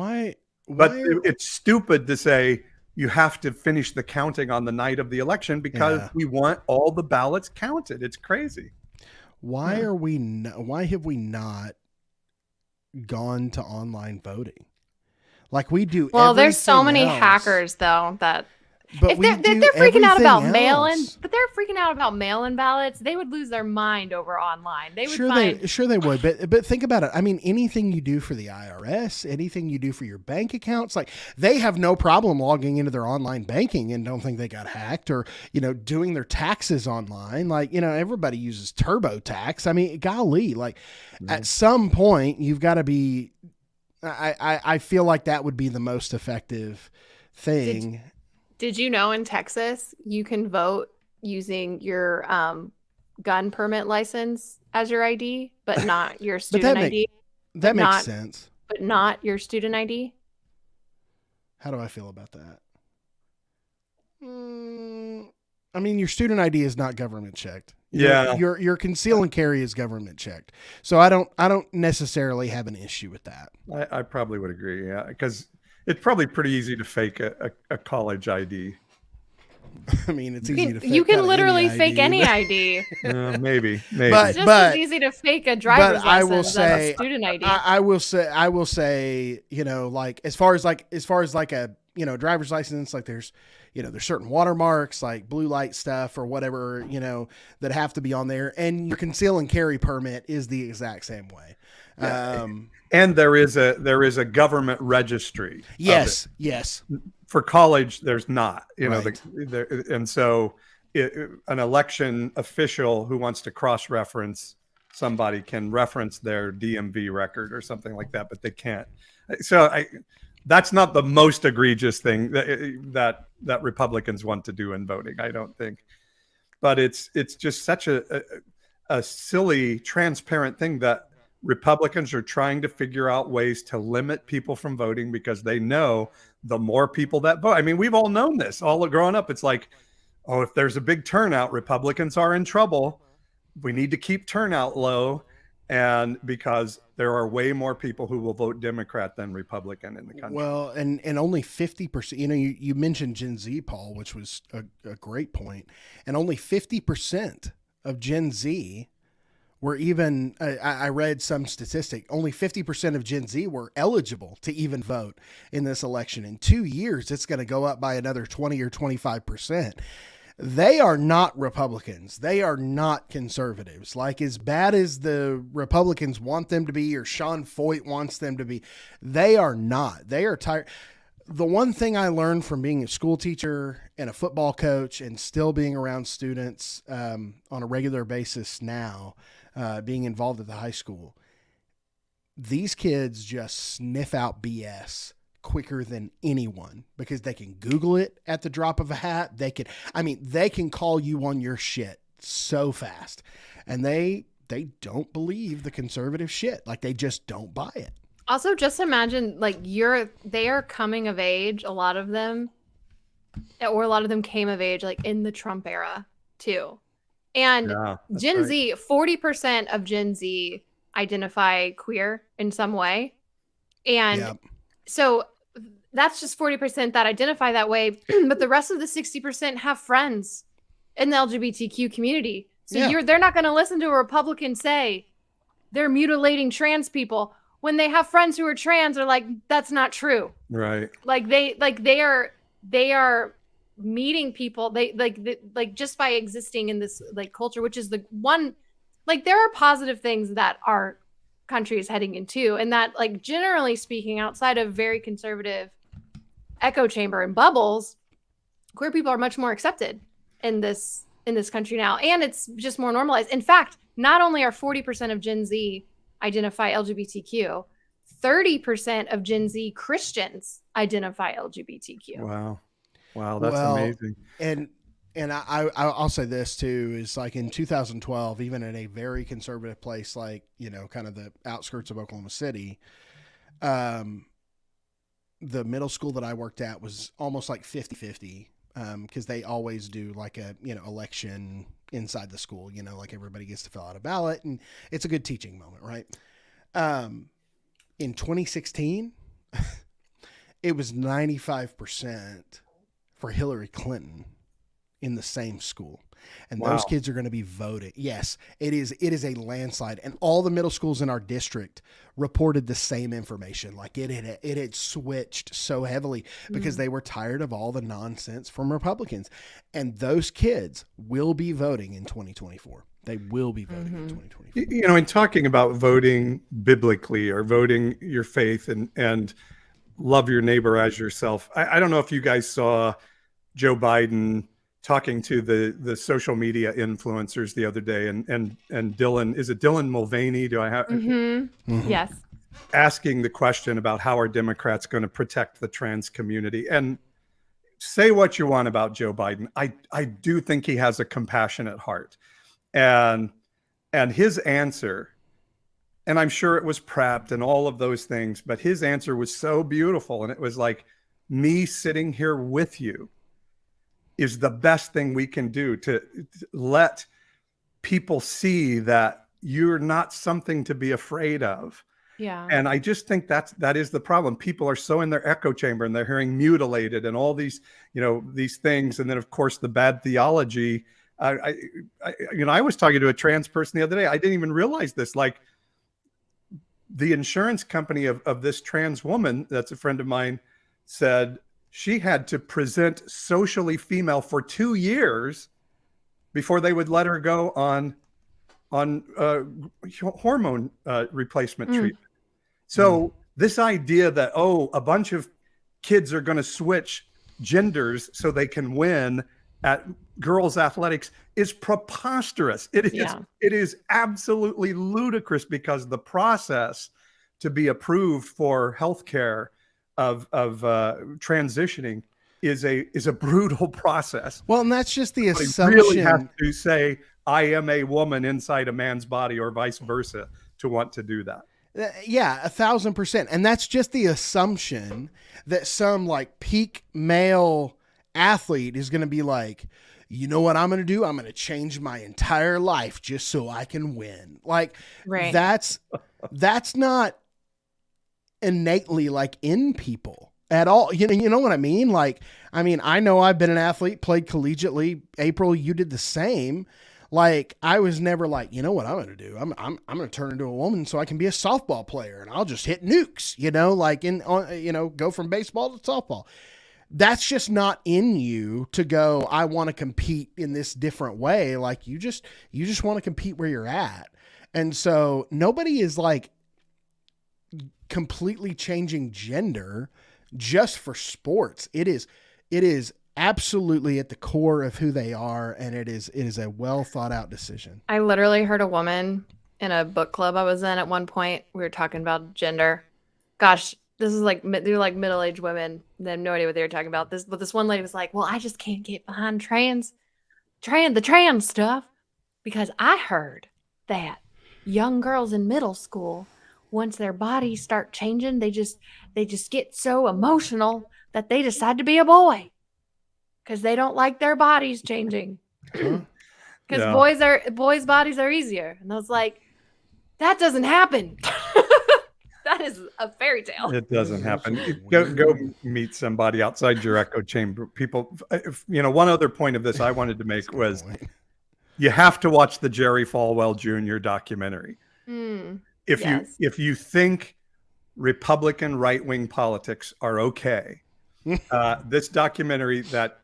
it's stupid to say you have to finish the counting on the night of the election because we want all the ballots counted. It's crazy. Why have we not gone to online voting like we do? Well, there's so many hackers though that if they're freaking out about mail-in, but they're freaking out about mail-in ballots, they would lose their mind over online. They would sure they would. But think about it. I mean, anything you do for the IRS, anything you do for your bank accounts, like they have no problem logging into their online banking and don't think they got hacked, or doing their taxes online. Like everybody uses TurboTax. I mean, golly, like at some point you've got to be. I feel like that would be the most effective thing. Did you know in Texas you can vote using your gun permit license as your ID, but not your student ID? That makes sense. But not your student ID? How do I feel about that? I mean, your student ID is not government checked. Your conceal and carry is government checked. So I don't necessarily have an issue with that. I probably would agree. Yeah, because it's probably pretty easy to fake a college ID. I mean, it's easy to fake You can kinda literally any fake ID, any but- ID. Maybe. But- It's just as easy to fake a driver's I will license as say- a student ID. I will say, you know, like as far as like a, you know, driver's license, like there's certain watermarks, like blue light stuff or whatever, you know, that have to be on there. And your conceal and carry permit is the exact same way. And there is a government registry. of Yes. it. Yes. For college, there's not, you know, Right. and so an election official who wants to cross-reference somebody can reference their DMV record or something like that, but they can't. So that's not the most egregious thing that Republicans want to do in voting, I don't think. But it's just such a silly, transparent thing that Republicans are trying to figure out ways to limit people from voting because they know the more people that vote. I mean, we've all known this all growing up. It's like, oh, if there's a big turnout, Republicans are in trouble. We need to keep turnout low. And because there are way more people who will vote Democrat than Republican in the country. Well, and only 50%, you know, you mentioned Gen Z, Paul, which was a great point. And only 50% of Gen Z were even, I read some statistic, only 50% of Gen Z were eligible to even vote in this election. In 2 years, it's going to go up by another 20 or 25%. They are not Republicans. They are not conservatives. Like as bad as the Republicans want them to be or Sean Foyt wants them to be, they are not. They are tired. The one thing I learned from being a school teacher and a football coach and still being around students on a regular basis now, being involved at the high school, these kids just sniff out BS quicker than anyone because they can Google it at the drop of a hat. They can call you on your shit so fast, and they don't believe the conservative shit. Like they just don't buy it. Also, just imagine like they are coming of age, a lot of them, or a lot of them came of age like in the Trump era too. And Gen right. Z, 40% of Gen Z identify queer in some way. And so that's just 40% that identify that way. But the rest of the 60% have friends in the LGBTQ community. So they're not going to listen to a Republican say they're mutilating trans people when they have friends who are trans are like, that's not true. Right. Like they are meeting people. They just by existing in this like culture, which is the one, like there are positive things that our country is heading into. And that like, generally speaking, outside of very conservative echo chamber and bubbles, queer people are much more accepted in this country now. And it's just more normalized. In fact, not only are 40% of Gen Z identify LGBTQ, 30% of Gen Z Christians identify LGBTQ. Wow, that's amazing. And I'll say this too, is like in 2012, even in a very conservative place, like, you know, kind of the outskirts of Oklahoma City, the middle school that I worked at was almost like 50-50. Cause they always do like a, you know, election inside the school, you know, like everybody gets to fill out a ballot and it's a good teaching moment. Right. In 2016, it was 95% for Hillary Clinton in the same school. And those kids are going to be voting. Yes, it is a landslide. And all the middle schools in our district reported the same information. Like it had switched so heavily because they were tired of all the nonsense from Republicans. And those kids will be voting in 2024. They will be voting in 2024. You know, in talking about voting biblically or voting your faith and love your neighbor as yourself. I don't know if you guys saw Joe Biden talking to the social media influencers the other day, and Dylan, is it Dylan Mulvaney? Do I have Yes, asking the question about how are Democrats going to protect the trans community? And say what you want about Joe Biden, I do think he has a compassionate heart, and his answer, and I'm sure it was prepped and all of those things, but his answer was so beautiful, and it was like, me sitting here with you is the best thing we can do to let people see that you're not something to be afraid of. Yeah. And I just think that is the problem. People are so in their echo chamber and they're hearing mutilated and all these, these things. And then of course the bad theology. I was talking to a trans person the other day. I didn't even realize this. Like the insurance company of this trans woman, that's a friend of mine, said she had to present socially female for 2 years before they would let her go on hormone replacement treatment. So this idea that, a bunch of kids are going to switch genders so they can win at girls athletics is preposterous. It is absolutely ludicrous, because the process to be approved for healthcare of transitioning is a brutal process. Well, and that's just the assumption. You really have to say, I am a woman inside a man's body, or vice versa, to want to do that. Yeah, 1,000%. And that's just the assumption that some like peak male athlete is going to be like, you know what I'm going to do? I'm going to change my entire life just so I can win. Like, Right. that's not innately like in people at all. You know what I mean? Like, I know I've been an athlete, played collegiately. April, you did the same. Like, I was never like, you know what I'm going to do? I'm going to turn into a woman so I can be a softball player and I'll just hit nukes, go from baseball to softball. That's just not in you to go, I want to compete in this different way. Like, you just want to compete where you're at. And so nobody is like completely changing gender just for sports. It is absolutely at the core of who they are, and it is a well thought out decision. I literally heard a woman in a book club I was in at one point. We were talking about gender. Gosh, this is like, they're like middle-aged women. They have no idea what they were talking about. But this one lady was like, well, I just can't get behind the trans stuff, because I heard that young girls in middle school, once their bodies start changing, they just get so emotional that they decide to be a boy because they don't like their bodies changing. Because boys' bodies are easier. And I was like, that doesn't happen. That is a fairy tale. It doesn't happen. Go meet somebody outside your echo chamber. People, one other point of this I wanted to make was you have to watch the Jerry Falwell Jr. documentary. If you think Republican right-wing politics are okay, this documentary that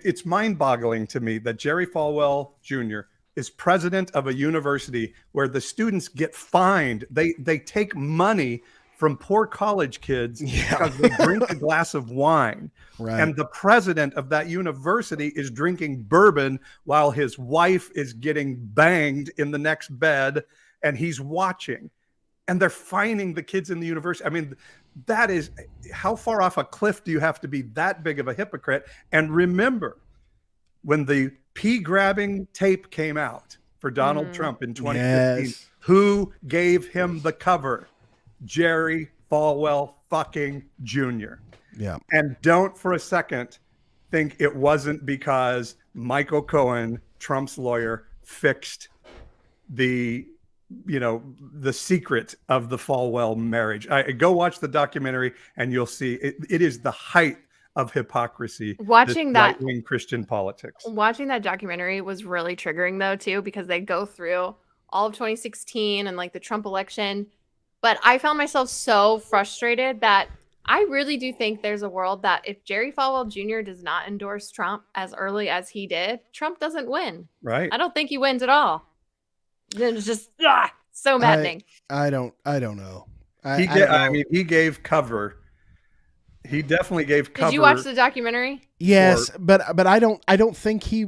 it's mind-boggling to me that Jerry Falwell Jr. is president of a university where the students get fined. They take money from poor college kids because they drink a glass of wine. Right. And the president of that university is drinking bourbon while his wife is getting banged in the next bed, and he's watching. And they're fining the kids in the university. That is, how far off a cliff do you have to be that big of a hypocrite? And remember, when the pee-grabbing tape came out for Donald Trump in 2015, who gave him the cover? Jerry Falwell fucking Jr. Yeah. And don't for a second think it wasn't because Michael Cohen, Trump's lawyer, fixed the secret of the Falwell marriage. Go watch the documentary and you'll see it is the height of hypocrisy. Watching that right-wing Christian politics. Watching that documentary was really triggering though too, because they go through all of 2016 and like the Trump election. But I found myself so frustrated that I really do think there's a world that if Jerry Falwell Jr. does not endorse Trump as early as he did, Trump doesn't win. Right. I don't think he wins at all. It's just so maddening. I don't know. He gave cover. He definitely gave cover. Did you watch the documentary? Yes, but I don't think he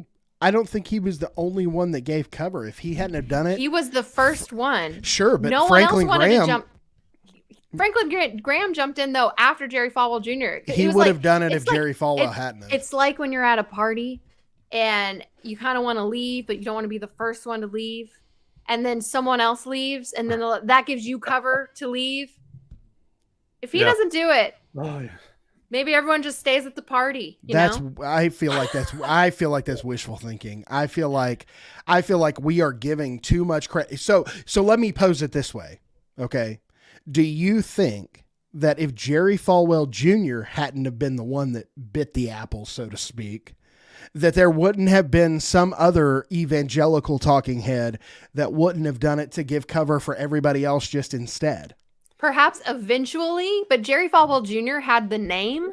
was the only one that gave cover. If he hadn't have done it, he was the first one. Sure, but no Franklin one else wanted Graham, to jump. Franklin Graham jumped in though after Jerry Falwell Jr. He would have done it if Jerry Falwell hadn't. It's like when you're at a party and you kind of want to leave, but you don't want to be the first one to leave, and then someone else leaves, and then that gives you cover to leave. If he doesn't do it, Maybe everyone just stays at the party. I feel like that's wishful thinking. I feel like we are giving too much credit. So let me pose it this way. Okay. Do you think that if Jerry Falwell Jr. hadn't have been the one that bit the apple, so to speak, that there wouldn't have been some other evangelical talking head that wouldn't have done it to give cover for everybody else just instead? Perhaps eventually, but Jerry Falwell Jr. had the name.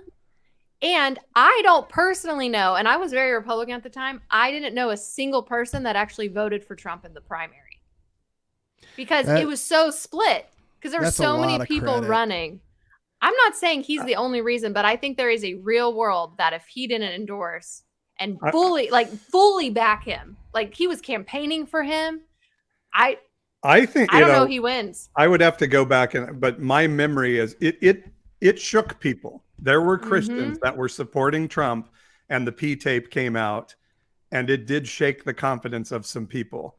And I don't personally know, and I was very Republican at the time, I didn't know a single person that actually voted for Trump in the primary. Because it was so split. Because there were so many people running. I'm not saying he's the only reason, but I think there is a real world that if he didn't endorse and fully back him, like he was campaigning for him, I think I don't know he wins. I would have to go back but my memory is it shook people. There were Christians that were supporting Trump, and the P tape came out, and it did shake the confidence of some people.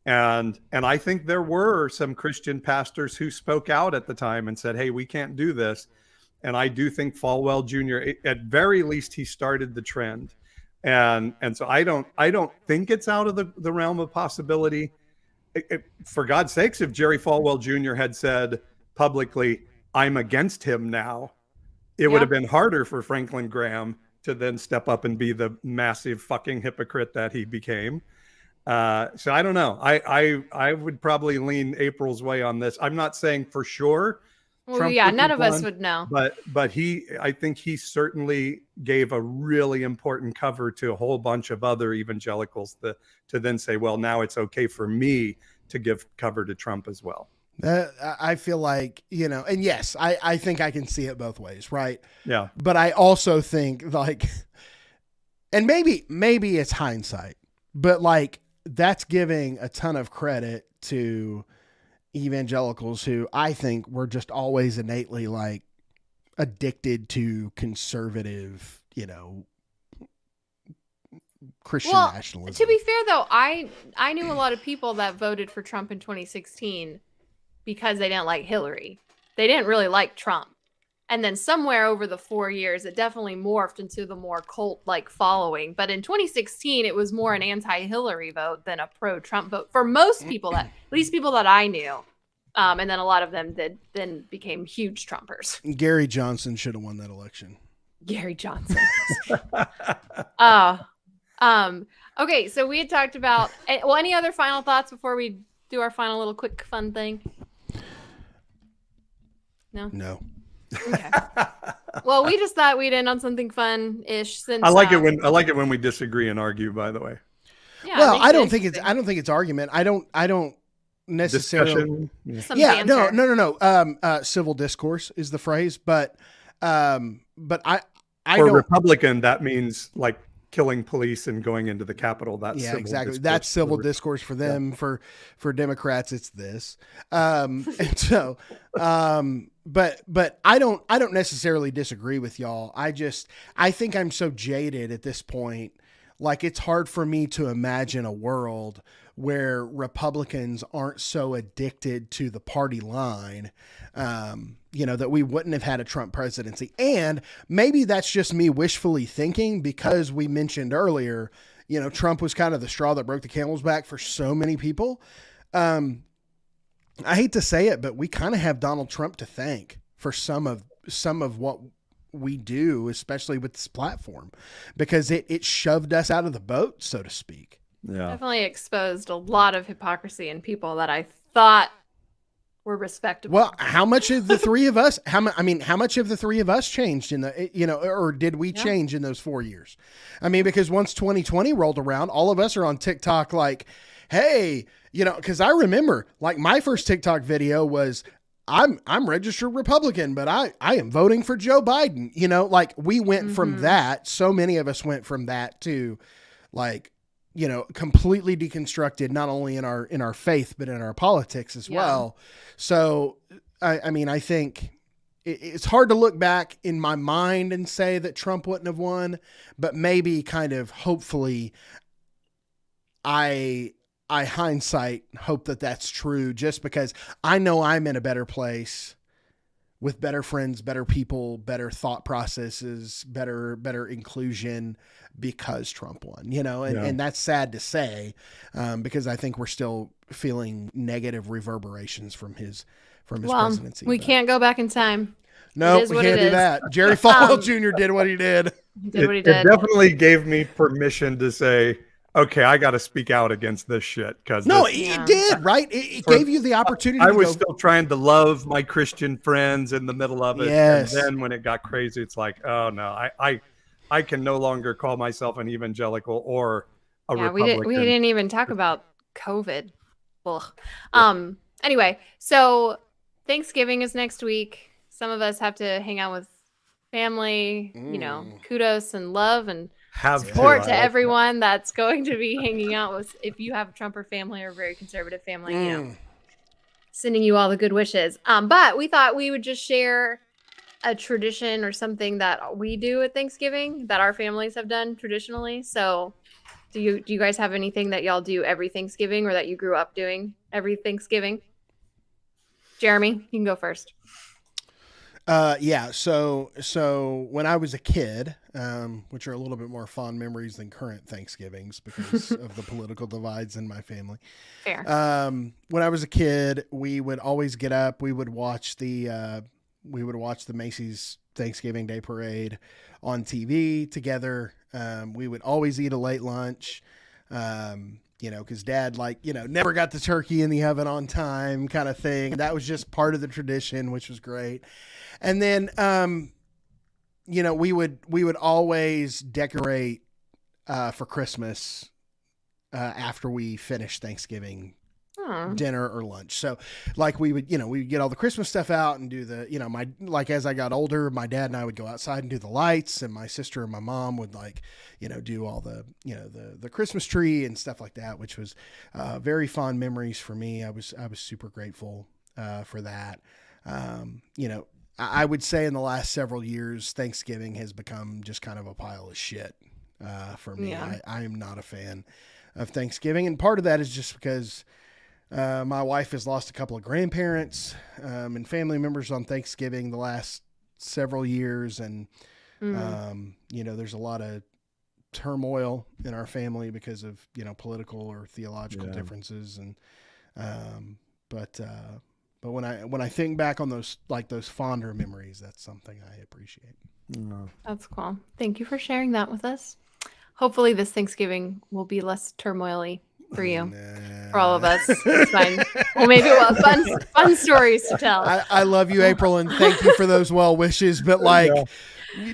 And I think there were some Christian pastors who spoke out at the time and said, hey, we can't do this. And I do think Falwell Jr., at very least, he started the trend. And so I don't think it's out of the realm of possibility. For God's sakes, if Jerry Falwell Jr. had said publicly, I'm against him now, it would have been harder for Franklin Graham to then step up and be the massive fucking hypocrite that he became. So I don't know. I would probably lean April's way on this. I'm not saying for sure. Well, none of us would know. But I think he certainly gave a really important cover to a whole bunch of other evangelicals to then say, well, now it's okay for me to give cover to Trump as well. I feel like, and yes, I think I can see it both ways, right? Yeah. But I also think and maybe it's hindsight, but that's giving a ton of credit to evangelicals who I think were just always innately addicted to conservative, Christian nationalism. To be fair though, I knew a lot of people that voted for Trump in 2016 because they didn't like Hillary. They didn't really like Trump. And then somewhere over the 4 years, it definitely morphed into the more cult-like following. But in 2016, it was more an anti-Hillary vote than a pro-Trump vote for most people, at least people that I knew. And then a lot of them then became huge Trumpers. Gary Johnson should have won that election. Gary Johnson. Okay, so we had talked about, any other final thoughts before we do our final little quick fun thing? No. Okay. Well, we just thought we'd end on something fun-ish. Since I like it when we disagree and argue. By the way. Yeah. Well, I don't think it's argument. I don't necessarily. Discussion. No. Civil discourse is the phrase, but I For don't. Republican, that means killing police and going into the Capitol. That's exactly. That's civil discourse for them. Yeah. For Democrats, it's this. And so, but I don't necessarily disagree with y'all. I think I'm so jaded at this point. It's hard for me to imagine a world where Republicans aren't so addicted to the party line, that we wouldn't have had a Trump presidency. And maybe that's just me wishfully thinking, because we mentioned earlier, Trump was kind of the straw that broke the camel's back for so many people. I hate to say it, but we kind of have Donald Trump to thank for some of what we do, especially with this platform, because it shoved us out of the boat, so to speak. Yeah. Definitely exposed a lot of hypocrisy in people that I thought were respectable. Well, how much of the three of us, how much of the three of us changed in the, or did we change in those 4 years? Because once 2020 rolled around, all of us are on TikTok hey, because I remember my first TikTok video was, I'm registered Republican, but I am voting for Joe Biden. We went from that. So many of us went from that to completely deconstructed, not only in our faith, but in our politics as well. So, I think it's hard to look back in my mind and say that Trump wouldn't have won, but maybe kind of hopefully I hindsight hope that that's true, just because I know I'm in a better place with better friends, better people, better thought processes, better inclusion because Trump won, and that's sad to say, because I think we're still feeling negative reverberations from his presidency. We can't go back in time. No, we can't do that. Jerry Falwell Jr. did what he did. He did what he did. It definitely gave me permission to say, okay, I got to speak out against this shit. It did, right? It gave you the opportunity. I was still trying to love my Christian friends in the middle of it. Yes. And then when it got crazy, it's like, oh no, I can no longer call myself an evangelical or a Republican. We didn't even talk about COVID. Ugh. Anyway, so Thanksgiving is next week. Some of us have to hang out with family, kudos and love and support to everyone that's going to be hanging out with, if you have a Trumper family or a very conservative family, sending you all the good wishes. But we thought we would just share a tradition or something that we do at Thanksgiving that our families have done traditionally. So do you guys have anything that y'all do every Thanksgiving or that you grew up doing every Thanksgiving? Jeremy, you can go first. So when I was a kid, which are a little bit more fond memories than current Thanksgivings because of the political divides in my family. Fair. When I was a kid, we would always get up. We would watch the Macy's Thanksgiving Day Parade on TV together. We would always eat a late lunch. Because Dad, never got the turkey in the oven on time kind of thing. That was just part of the tradition, which was great. And then, we would always decorate for Christmas after we finished Thanksgiving dinner or lunch. So we would get all the Christmas stuff out and do as I got older, my dad and I would go outside and do the lights, and my sister and my mom would do all the Christmas tree and stuff like that, which was very fond memories for me. I was super grateful for that. I would say in the last several years, Thanksgiving has become just kind of a pile of shit for me. Yeah. I am not a fan of Thanksgiving. And part of that is just because my wife has lost a couple of grandparents and family members on Thanksgiving the last several years. And, there's a lot of turmoil in our family because of, political or theological differences. And, but when I think back on those fonder memories, that's something I appreciate. That's cool. Thank you for sharing that with us. Hopefully this Thanksgiving will be less turmoily for you, for all of us. It's fine. Well, maybe we'll have fun stories to tell. I love you, April, and thank you for those well wishes. But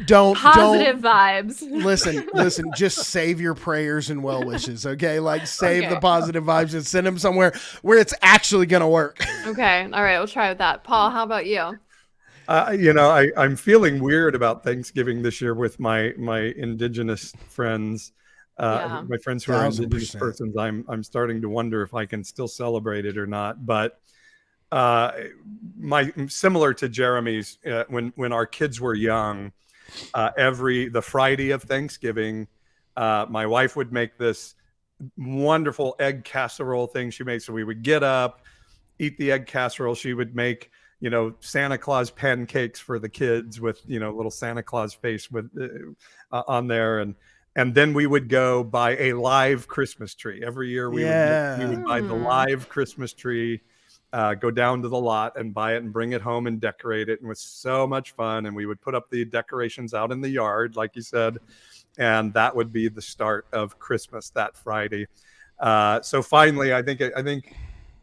don't positive vibes. Listen. Just save your prayers and well wishes, okay? Save the positive vibes and send them somewhere where it's actually gonna work. Okay, all right, we'll try with that. Paul, how about you? I'm feeling weird about Thanksgiving this year with my indigenous friends. My friends who are indigenous persons. I'm starting to wonder if I can still celebrate it or not. But similar to Jeremy's, when our kids were young, the Friday of Thanksgiving, my wife would make this wonderful egg casserole thing she made. So we would get up, eat the egg casserole. She would make Santa Claus pancakes for the kids with little Santa Claus face with on there, and then we would go buy a live Christmas tree. Every year we would buy the live Christmas tree, go down to the lot and buy it and bring it home and decorate it. And it was so much fun. And we would put up the decorations out in the yard, like you said, and that would be the start of Christmas that Friday. So finally, I think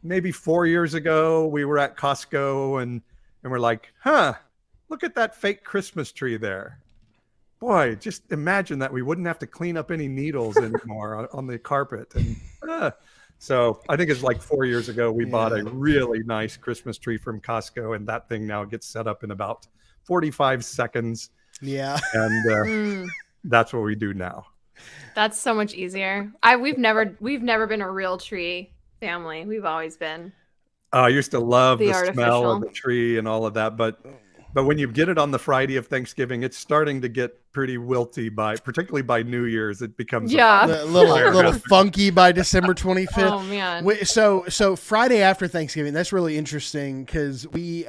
maybe 4 years ago, we were at Costco and we're like, look at that fake Christmas tree there. Boy, just imagine that we wouldn't have to clean up any needles anymore on the carpet. And so I think it's 4 years ago, we bought a really nice Christmas tree from Costco, and that thing now gets set up in about 45 seconds. Yeah. And that's what we do now. That's so much easier. We've never been a real tree family. We've always been. I used to love the smell artificial. of the tree and all of that, but when you get it on the Friday of Thanksgiving, it's starting to get pretty wilty particularly by New Year's. It becomes Yeah. A little funky by December 25th. Oh man. So Friday after Thanksgiving, that's really interesting because we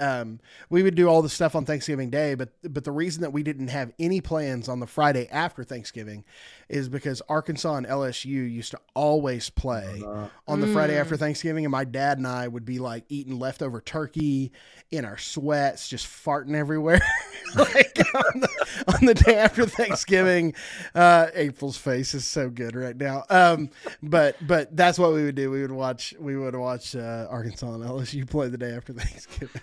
would do all the stuff on Thanksgiving Day, but the reason that we didn't have any plans on the Friday after Thanksgiving is because Arkansas and LSU used to always play on the Friday after Thanksgiving, and my dad and I would be like eating leftover turkey in our sweats, just farting everywhere, like on the day after Thanksgiving. April's face is so good right now. But that's what we would do. We would watch Arkansas and LSU play the day after Thanksgiving.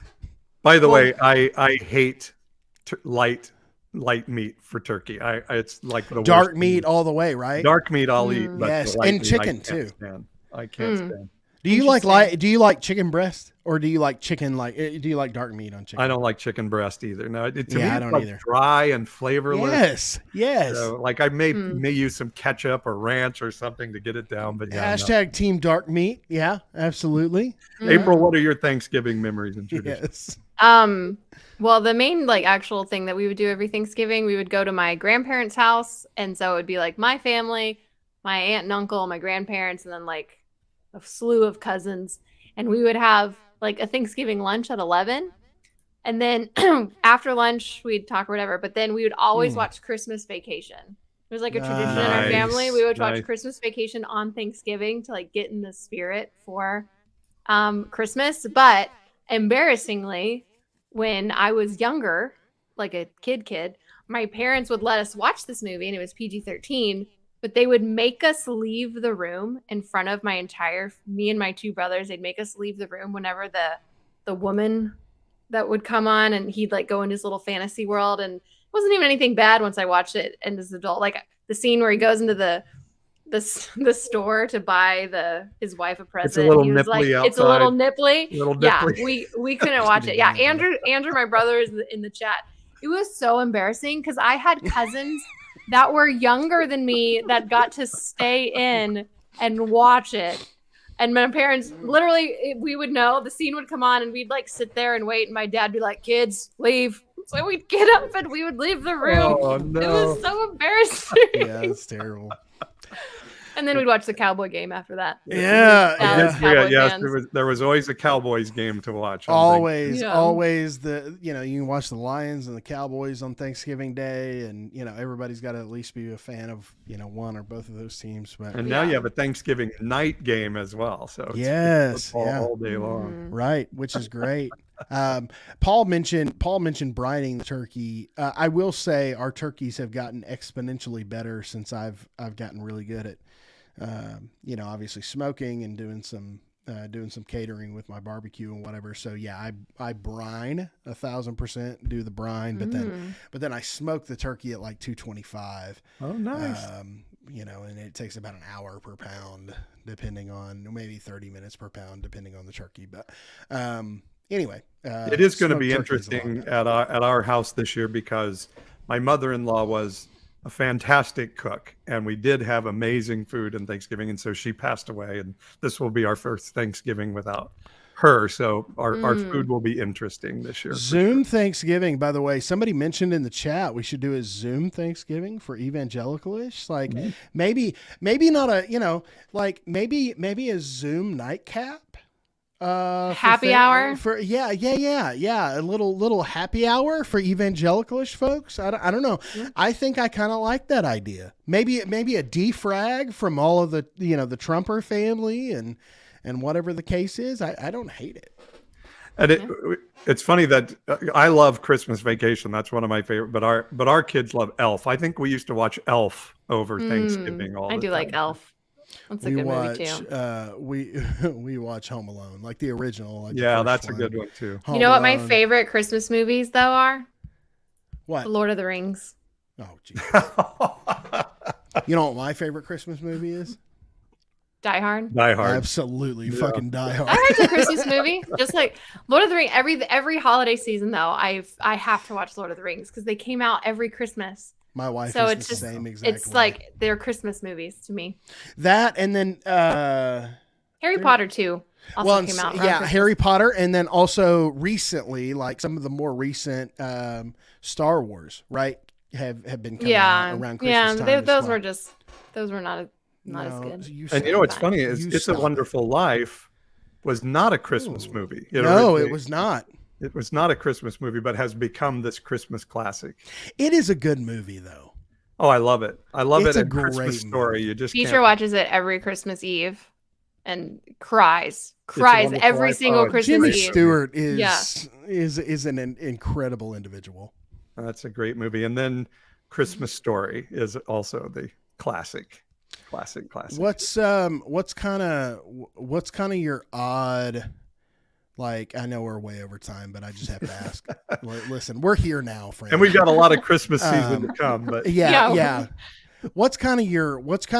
By the way, I hate light meat for turkey. It's like the Dark worst meat thing. all the way, right? Dark meat I'll eat, but Yes, the light and meat chicken, I can't too. stand. I can't stand. Do you like chicken breast, or do you like chicken do you like dark meat on chicken? I don't like chicken breast either. No, to me I it's don't like either. dry and flavorless. Yes. So, like I may use some ketchup or ranch or something to get it down, but yeah. Hashtag team dark meat. Yeah, absolutely. No. April, what are your Thanksgiving memories and traditions? Yes. Well, the main actual thing that we would do every Thanksgiving, we would go to my grandparents' house, and so it would be like my family, my aunt and uncle, my grandparents, and then like a slew of cousins, and we would have like a Thanksgiving lunch at 11, and then after lunch we'd talk or whatever, but then we would always watch Christmas Vacation. It was like a tradition in our family. We would watch Christmas Vacation on Thanksgiving to like get in the spirit for Christmas. But embarrassingly, when I was younger, like a kid, my parents would let us watch this movie, and it was PG-13, but they would make us leave the room in front of me and my two brothers. They'd make us leave the room whenever the woman that would come on, and he'd like go in his little fantasy world. And it wasn't even anything bad once I watched it. And as an adult, like the scene where he goes into the store to buy his wife a present. It's a little he was nipply like, outside. It's a little nipply. Yeah, we couldn't watch it. Yeah, Andrew, my brother is in the chat. It was so embarrassing because I had cousins that were younger than me that got to stay in and watch it. And my parents, literally, we would know the scene would come on, and we'd like sit there and wait. And my dad would be like, "Kids, leave." So we'd get up and we would leave the room. Oh, no. It was so embarrassing. Yeah, it's terrible. And then we'd watch the Cowboy game after that. Yeah. Cowboy fans. There was always a Cowboys game to watch. Always Yeah. you can watch the Lions and the Cowboys on Thanksgiving Day, and everybody's got to at least be a fan of one or both of those teams. But And now you have a Thanksgiving night game as well. So it's Yes, all day long. right, which is great. Paul mentioned brining the turkey. I will say our turkeys have gotten exponentially better since I've gotten really good at obviously smoking and doing some catering with my barbecue and whatever. So yeah, I brine 1,000%, do the brine, but then I smoke the turkey at like 225. Oh, nice. And it takes about an hour per pound, depending on, maybe 30 minutes per pound, depending on the turkey. But anyway, it is going to be smoked turkey's a lot interesting better. at our house this year because my mother-in-law was a fantastic cook, and we did have amazing food in Thanksgiving, and so she passed away, and this will be our first Thanksgiving without her, so our food will be interesting this year. Zoom Thanksgiving, by the way, somebody mentioned in the chat we should do a Zoom Thanksgiving for Evangelicalish. Like maybe not a maybe a Zoom nightcap. Happy hour for a little happy hour for Evangelicalish folks. I don't know. I think I kind of like that idea. Maybe a defrag from all of the the Trumper family and whatever the case is. I don't hate it. And it's funny that I love Christmas Vacation. That's one of my favorite. But our kids love Elf. I think we used to watch Elf over Thanksgiving all the time. I do like Elf. That's a good movie too. We watch Home Alone, like the original. Like that's a good one too. You know what my favorite Christmas movies though are? What? The Lord of the Rings. Oh, geez. You know what my favorite Christmas movie is? Die Hard. Die Hard. Absolutely, fucking Die Hard. Die Hard's a Christmas movie. Just like Lord of the Rings. Every holiday season though, I have to watch Lord of the Rings because they came out every Christmas. My wife so is it's the just, same exact It's way. like they're Christmas movies to me. That and then Harry Potter too also came out. Yeah, Harry Potter, and then also recently, like some of the more recent Star Wars, right? have been coming out around Christmas time. Those were not as good. And you know what's funny is It's a Wonderful Life was not a Christmas movie. It was not. It was not a Christmas movie, but has become this Christmas classic. It is a good movie, though. Oh, I love it. I love It's it. a A Christmas story. You just Beecher watches it every Christmas Eve and cries every single Christmas Jimmy Eve. Stewart is an incredible individual. That's a great movie. And then Christmas Story is also the classic. What's kind of your odd, like, I know we're way over time, but I just have to ask. Listen, we're here now, friend. And we've got a lot of Christmas season to come, but yeah. What's kind of your like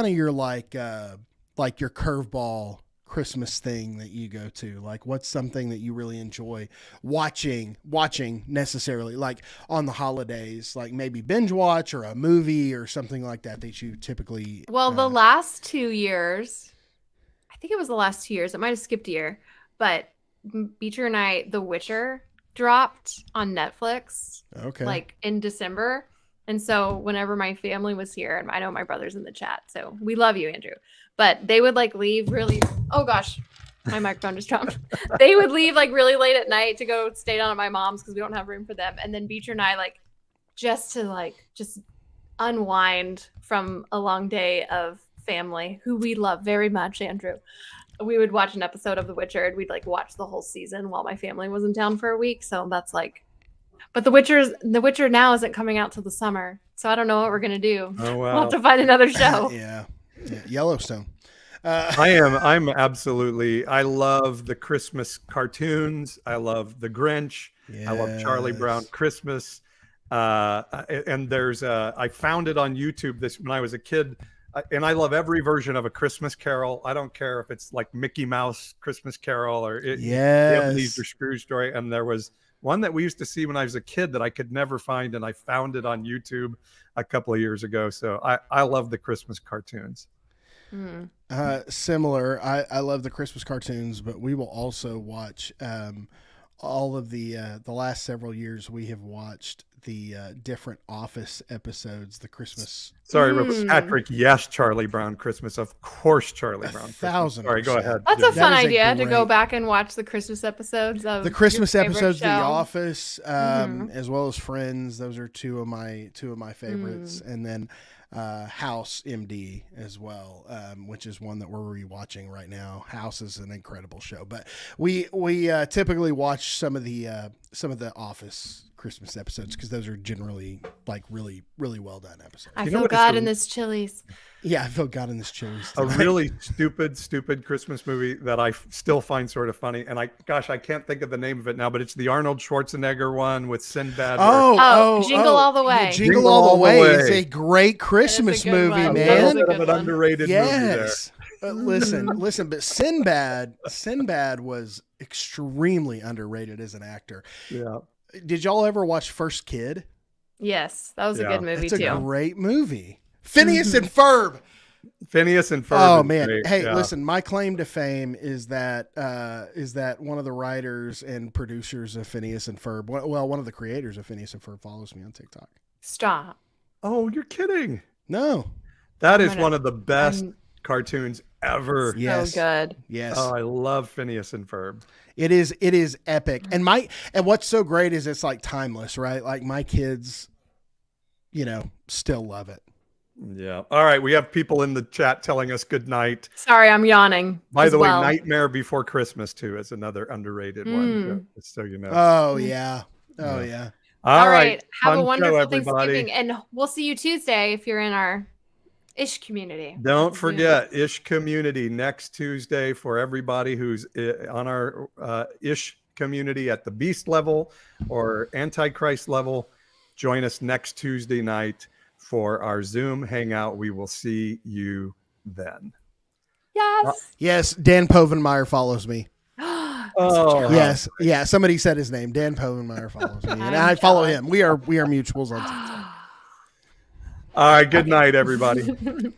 your curveball Christmas thing that you go to? Like, what's something that you really enjoy watching necessarily, like on the holidays, like maybe binge watch or a movie or something like that you typically? Well, the last 2 years, I think it was the last 2 years. It might have skipped a year, but Beecher and I, The Witcher dropped on Netflix. Okay. Like in December. And so whenever my family was here, and I know my brother's in the chat, so we love you, Andrew. But they would like leave really, oh gosh, my microphone just dropped. They would leave like really late at night to go stay down at my mom's because we don't have room for them. And then Beecher and I, like, just unwind from a long day of family, who we love very much, Andrew. We would watch an episode of The Witcher and we'd like watch the whole season while my family was in town for a week. So that's like, but The Witcher now isn't coming out till the summer. So I don't know what we're going to do. Oh, wow. We'll have to find another show. Yeah. Yellowstone. I love the Christmas cartoons. I love The Grinch. Yes. I love Charlie Brown Christmas. And there's I found it on YouTube when I was a kid. And I love every version of A Christmas Carol. I don't care if it's like Mickey Mouse Christmas Carol or Ebenezer Scrooge story. And there was one that we used to see when I was a kid that I could never find, and I found it on YouTube a couple of years ago. So I love the Christmas cartoons. Similar. I love the Christmas cartoons, but we will also watch all of the last several years we have watched the different Office episodes, the Christmas. Sorry, Patrick. Yes, Charlie Brown Christmas. Of course, Charlie Brown. 1,000%. Sorry, go ahead. That's a fun idea to go back and watch the Christmas episodes of the Christmas your favorite episodes, show. The Office, as well as Friends. Those are two of my favorites, and then House MD as well, which is one that we're rewatching right now. House is an incredible show, but we typically watch some of the Office Christmas episodes because those are generally like really, really well done episodes. I feel God in this Chili's. Yeah, I feel God in this Chili's. A really stupid Christmas movie that I still find sort of funny, and I can't think of the name of it now, but it's the Arnold Schwarzenegger one with Sinbad. Jingle All the Way. Jingle All the Way is a great Christmas movie, one. man. A an underrated movie there. Listen, but Sinbad was extremely underrated as an actor. Yeah. Did y'all ever watch First Kid? Yes, that was a good movie too. too. It's a great movie. Phineas and Ferb. Phineas and Ferb. Oh man! Great. Hey, listen. My claim to fame is that one of the writers and producers of Phineas and Ferb, one of the creators of Phineas and Ferb, follows me on TikTok. Stop. Oh, you're kidding? No. That is one of the best cartoons ever. Yes. So good. Yes. Oh, I love Phineas and Ferb. It is epic. And what's so great is it's like timeless, right? Like my kids, still love it. Yeah. All right. We have people in the chat telling us good night. Sorry, I'm yawning. By the way, Nightmare Before Christmas too is another underrated one. Just so you know. Oh yeah. Oh yeah. All right. Have a Fun wonderful show, everybody. Thanksgiving, and we'll see you Tuesday if you're in our Ish community. Don't forget Ish community next Tuesday for everybody who's on our Ish community at the Beast level or Antichrist level. Join us next Tuesday night for our Zoom hangout. We will see you then. Yes. Yes. Dan Povenmire follows me. Oh yes. Yeah. Somebody said his name. Dan Povenmire follows me, and I follow him. We are mutuals on TikTok. All right. Good night, everybody.